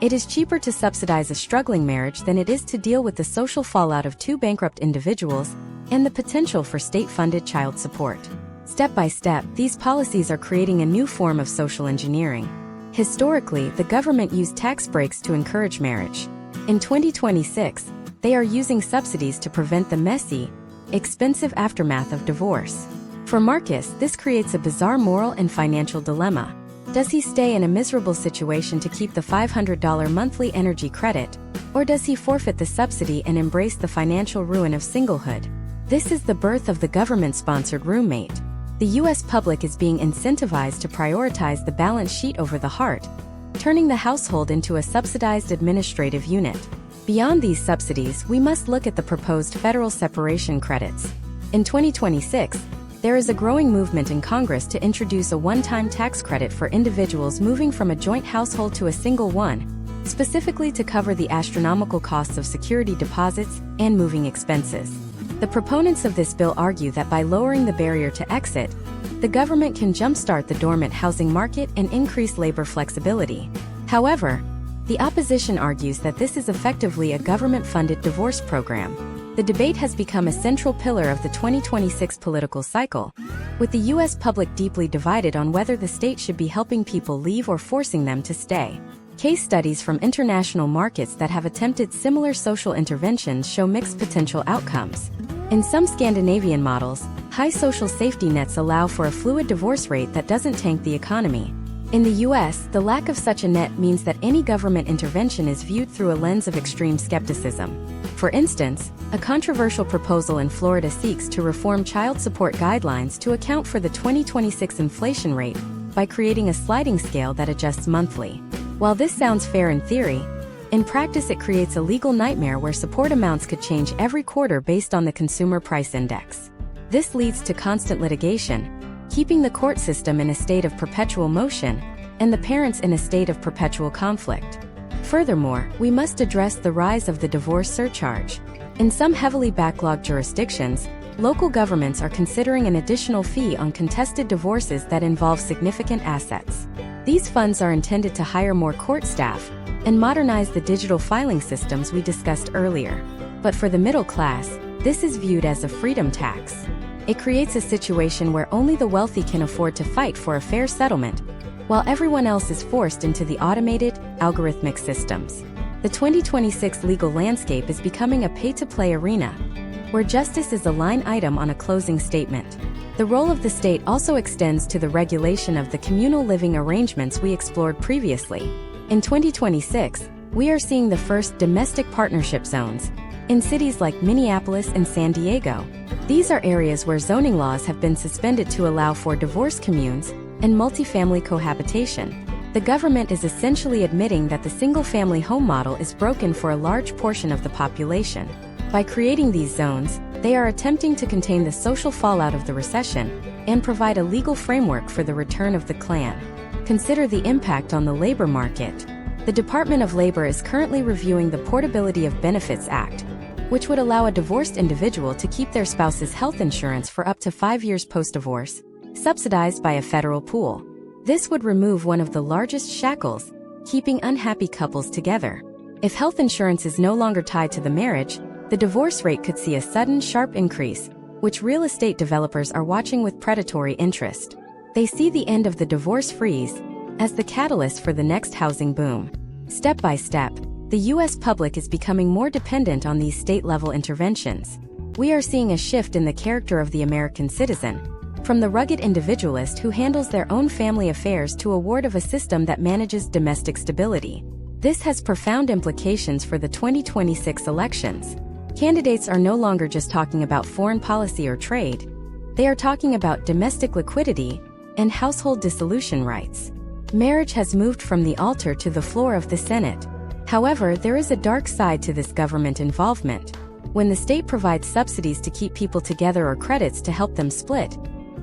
It is cheaper to subsidize a struggling marriage than it is to deal with the social fallout of two bankrupt individuals and the potential for state-funded child support. Step by step, these policies are creating a new form of social engineering. Historically, the government used tax breaks to encourage marriage. In 2026, they are using subsidies to prevent the messy, expensive aftermath of divorce. For Marcus, this creates a bizarre moral and financial dilemma. Does he stay in a miserable situation to keep the $500 monthly energy credit, or does he forfeit the subsidy and embrace the financial ruin of singlehood? This is the birth of the government-sponsored roommate. The U.S. public is being incentivized to prioritize the balance sheet over the heart, turning the household into a subsidized administrative unit. Beyond these subsidies, we must look at the proposed federal separation credits. In 2026, there is a growing movement in Congress to introduce a one-time tax credit for individuals moving from a joint household to a single one, specifically to cover the astronomical costs of security deposits and moving expenses. The proponents of this bill argue that by lowering the barrier to exit, the government can jumpstart the dormant housing market and increase labor flexibility. However, the opposition argues that this is effectively a government-funded divorce program. The debate has become a central pillar of the 2026 political cycle, with the U.S. public deeply divided on whether the state should be helping people leave or forcing them to stay. Case studies from international markets that have attempted similar social interventions show mixed potential outcomes. In some Scandinavian models, high social safety nets allow for a fluid divorce rate that doesn't tank the economy. In the U.S., the lack of such a net means that any government intervention is viewed through a lens of extreme skepticism. For instance, a controversial proposal in Florida seeks to reform child support guidelines to account for the 2026 inflation rate by creating a sliding scale that adjusts monthly. While this sounds fair in theory, in practice it creates a legal nightmare where support amounts could change every quarter based on the Consumer Price Index. This leads to constant litigation, keeping the court system in a state of perpetual motion and the parents in a state of perpetual conflict. Furthermore, we must address the rise of the divorce surcharge. In some heavily backlogged jurisdictions, local governments are considering an additional fee on contested divorces that involve significant assets. These funds are intended to hire more court staff and modernize the digital filing systems we discussed earlier. But for the middle class, this is viewed as a freedom tax. It creates a situation where only the wealthy can afford to fight for a fair settlement, while everyone else is forced into the automated, algorithmic systems. The 2026 legal landscape is becoming a pay-to-play arena, where justice is a line item on a closing statement. The role of the state also extends to the regulation of the communal living arrangements we explored previously. In 2026, we are seeing the first domestic partnership zones in cities like Minneapolis and San Diego. These are areas where zoning laws have been suspended to allow for divorce communes and multifamily cohabitation. The government is essentially admitting that the single-family home model is broken for a large portion of the population. By creating these zones, they are attempting to contain the social fallout of the recession and provide a legal framework for the return of the clan. Consider the impact on the labor market. The Department of Labor is currently reviewing the Portability of Benefits Act, which would allow a divorced individual to keep their spouse's health insurance for up to 5 years post-divorce, subsidized by a federal pool. This would remove one of the largest shackles keeping unhappy couples together. If health insurance is no longer tied to the marriage, the divorce rate could see a sudden, sharp increase, which real estate developers are watching with predatory interest. They see the end of the divorce freeze as the catalyst for the next housing boom. Step by step, the U.S. public is becoming more dependent on these state-level interventions. We are seeing a shift in the character of the American citizen. From the rugged individualist who handles their own family affairs to a ward of a system that manages domestic stability. This has profound implications for the 2026 elections. Candidates are no longer just talking about foreign policy or trade. They are talking about domestic liquidity and household dissolution rights. Marriage has moved from the altar to the floor of the Senate. However, there is a dark side to this government involvement. When the state provides subsidies to keep people together or credits to help them split,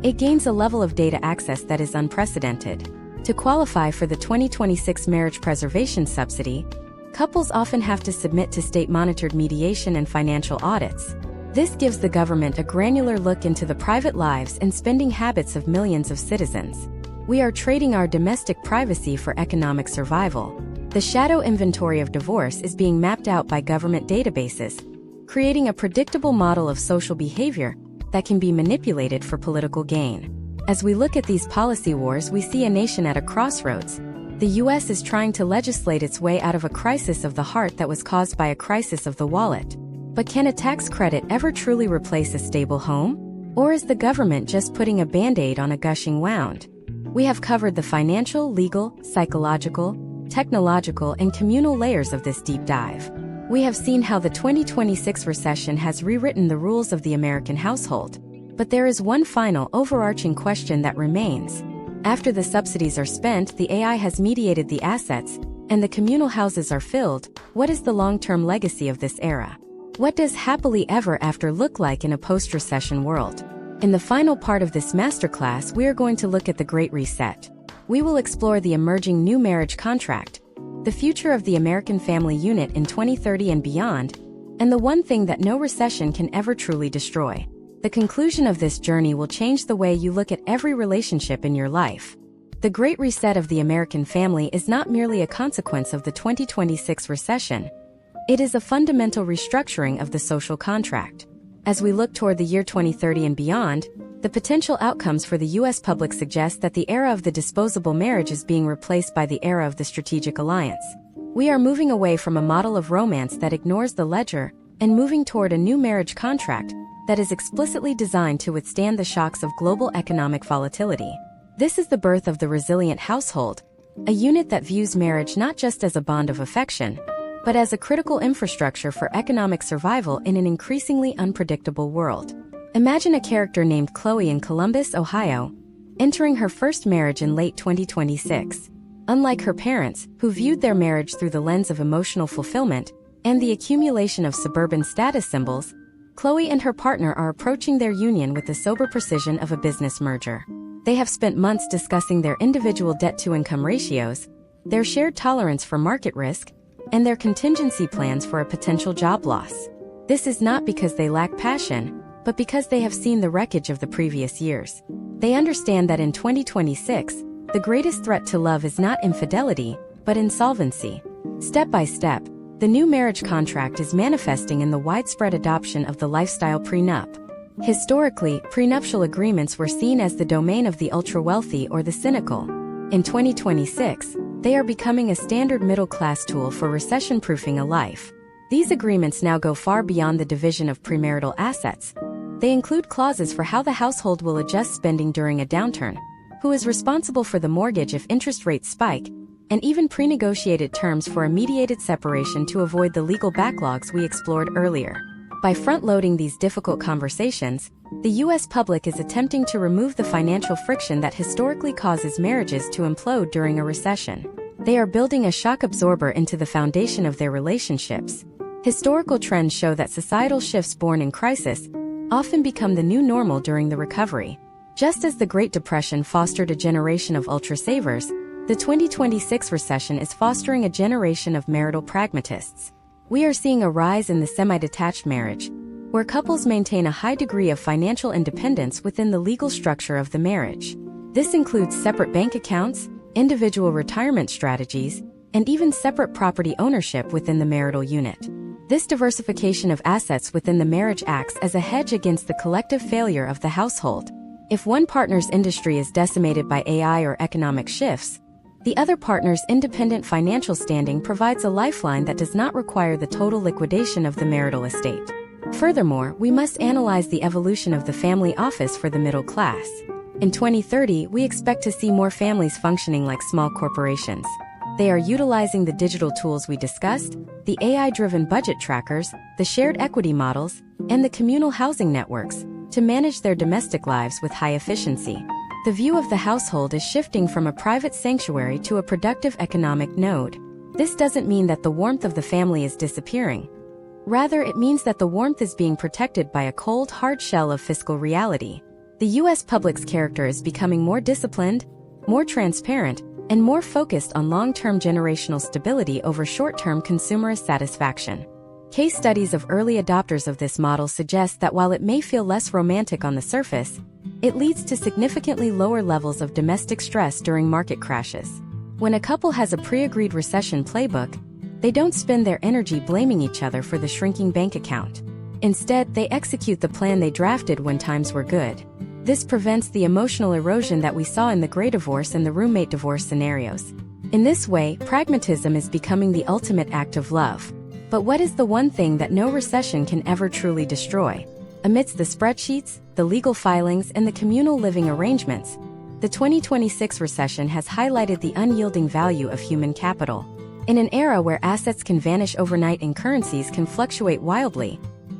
it gains a level of data access that is unprecedented. To qualify for the 2026 marriage preservation subsidy, couples often have to submit to state-monitored mediation and financial audits. This gives the government a granular look into the private lives and spending habits of millions of citizens. We are trading our domestic privacy for economic survival. The shadow inventory of divorce is being mapped out by government databases, creating a predictable model of social behavior that can be manipulated for political gain. As we look at these policy wars, we see a nation at a crossroads. The U.S. is trying to legislate its way out of a crisis of the heart that was caused by a crisis of the wallet. But can a tax credit ever truly replace a stable home? Or is the government just putting a band-aid on a gushing wound? We have covered the financial, legal, psychological, technological, and communal layers of this deep dive. We have seen how the 2026 recession has rewritten the rules of the American household. But there is one final overarching question that remains. After the subsidies are spent, the AI has mediated the assets, and the communal houses are filled. What is the long-term legacy of this era? What does happily ever after look like in a post-recession world? In the final part of this masterclass, we are going to look at the Great Reset. We will explore the emerging new marriage contract, the future of the American family unit in 2030 and beyond, and the one thing that no recession can ever truly destroy. The conclusion of this journey will change the way you look at every relationship in your life. The Great Reset of the American family is not merely a consequence of the 2026 recession. It is a fundamental restructuring of the social contract. As we look toward the year 2030 and beyond, the potential outcomes for the U.S. public suggest that the era of the disposable marriage is being replaced by the era of the strategic alliance. We are moving away from a model of romance that ignores the ledger and moving toward a new marriage contract that is explicitly designed to withstand the shocks of global economic volatility. This is the birth of the resilient household, a unit that views marriage not just as a bond of affection, but as a critical infrastructure for economic survival in an increasingly unpredictable world. Imagine a character named Chloe in Columbus, Ohio, entering her first marriage in late 2026. Unlike her parents, who viewed their marriage through the lens of emotional fulfillment and the accumulation of suburban status symbols, Chloe and her partner are approaching their union with the sober precision of a business merger. They have spent months discussing their individual debt-to-income ratios, their shared tolerance for market risk, and their contingency plans for a potential job loss. This is not because they lack passion, but because they have seen the wreckage of the previous years. They understand that in 2026, the greatest threat to love is not infidelity, but insolvency. Step by step, the new marriage contract is manifesting in the widespread adoption of the lifestyle prenup. Historically, prenuptial agreements were seen as the domain of the ultra-wealthy or the cynical. In 2026, they are becoming a standard middle-class tool for recession-proofing a life. These agreements now go far beyond the division of premarital assets. They include clauses for how the household will adjust spending during a downturn, who is responsible for the mortgage if interest rates spike, and even pre-negotiated terms for a mediated separation to avoid the legal backlogs we explored earlier. By front-loading these difficult conversations, the U.S. public is attempting to remove the financial friction that historically causes marriages to implode during a recession. They are building a shock absorber into the foundation of their relationships. Historical trends show that societal shifts born in crisis often become the new normal during the recovery. Just as the Great Depression fostered a generation of ultra-savers, the 2026 recession is fostering a generation of marital pragmatists. We are seeing a rise in the semi-detached marriage, where couples maintain a high degree of financial independence within the legal structure of the marriage. This includes separate bank accounts, individual retirement strategies, and even separate property ownership within the marital unit. This diversification of assets within the marriage acts as a hedge against the collective failure of the household. If one partner's industry is decimated by AI or economic shifts, the other partner's independent financial standing provides a lifeline that does not require the total liquidation of the marital estate. Furthermore, we must analyze the evolution of the family office for the middle class. In 2030, we expect to see more families functioning like small corporations. They are utilizing the digital tools we discussed, the AI-driven budget trackers, the shared equity models, and the communal housing networks to manage their domestic lives with high efficiency. The view of the household is shifting from a private sanctuary to a productive economic node. This doesn't mean that the warmth of the family is disappearing. Rather, it means that the warmth is being protected by a cold, hard shell of fiscal reality. The U.S. public's character is becoming more disciplined, more transparent, and more focused on long-term generational stability over short-term consumerist satisfaction. Case studies of early adopters of this model suggest that while it may feel less romantic on the surface, it leads to significantly lower levels of domestic stress during market crashes. When a couple has a pre-agreed recession playbook, they don't spend their energy blaming each other for the shrinking bank account. Instead, they execute the plan they drafted when times were good. This prevents the emotional erosion that we saw in the gray divorce and the roommate divorce scenarios. In this way, pragmatism is becoming the ultimate act of love. But what is the one thing that no recession can ever truly destroy? Amidst the spreadsheets, the legal filings, and the communal living arrangements, the 2026 recession has highlighted the unyielding value of human capital. In an era where assets can vanish overnight and currencies can fluctuate wildly,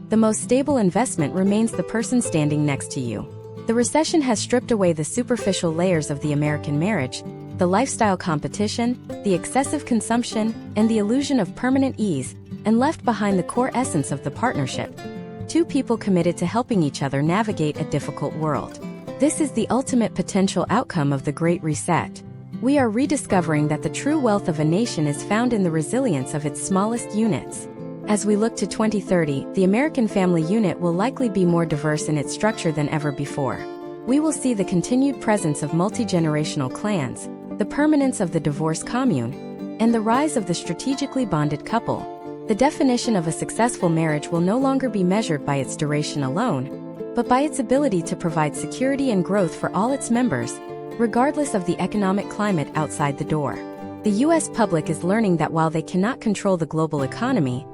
the most stable investment remains the person standing next to you. The recession has stripped away the superficial layers of the American marriage, the lifestyle competition, the excessive consumption, and the illusion of permanent ease, and left behind the core essence of the partnership. Two people committed to helping each other navigate a difficult world. This is the ultimate potential outcome of the Great Reset. We are rediscovering that the true wealth of a nation is found in the resilience of its smallest units. As we look to 2030, the American family unit will likely be more diverse in its structure than ever before. We will see the continued presence of multi-generational clans, the permanence of the divorced commune, and the rise of the strategically bonded couple. The definition of a successful marriage will no longer be measured by its duration alone, but by its ability to provide security and growth for all its members, regardless of the economic climate outside the door. The U.S. public is learning that while they cannot control the global economy,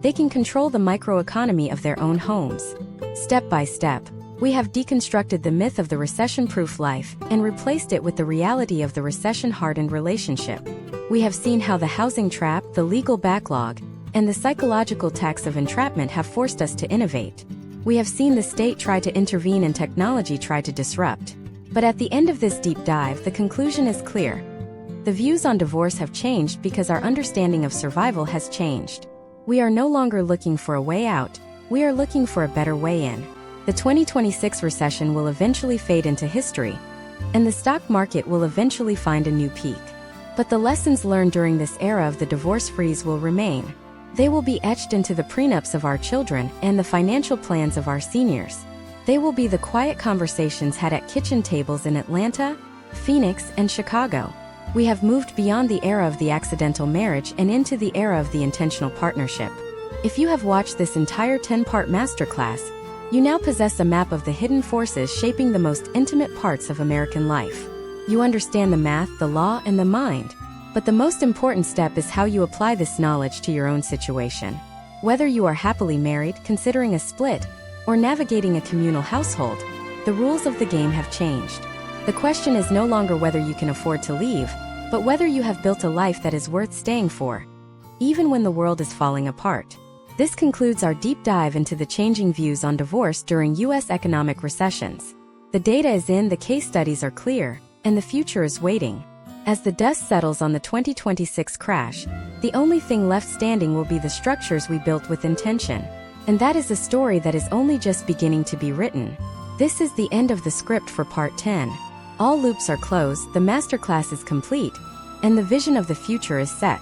they can control the microeconomy of their own homes. Step by step, we have deconstructed the myth of the recession-proof life and replaced it with the reality of the recession-hardened relationship. We have seen how the housing trap, the legal backlog, and the psychological tax of entrapment have forced us to innovate. We have seen the state try to intervene and technology try to disrupt. But at the end of this deep dive, the conclusion is clear. The views on divorce have changed because our understanding of survival has changed. We are no longer looking for a way out, we are looking for a better way in. The 2026 recession will eventually fade into history, and the stock market will eventually find a new peak. But the lessons learned during this era of the divorce freeze will remain. They will be etched into the prenups of our children and the financial plans of our seniors. They will be the quiet conversations had at kitchen tables in Atlanta, Phoenix, and Chicago. We have moved beyond the era of the accidental marriage and into the era of the intentional partnership. If you have watched this entire 10-part masterclass, you now possess a map of the hidden forces shaping the most intimate parts of American life. You understand the math, the law, and the mind. But the most important step is how you apply this knowledge to your own situation. Whether you are happily married, considering a split, or navigating a communal household, the rules of the game have changed. The question is no longer whether you can afford to leave, but whether you have built a life that is worth staying for, even when the world is falling apart. This concludes our deep dive into the changing views on divorce during U.S. economic recessions. The data is in, the case studies are clear, and the future is waiting. As the dust settles on the 2026 crash, the only thing left standing will be the structures we built with intention. And that is a story that is only just beginning to be written. This is the end of the script for Part 10. All loops are closed, the masterclass is complete, and the vision of the future is set.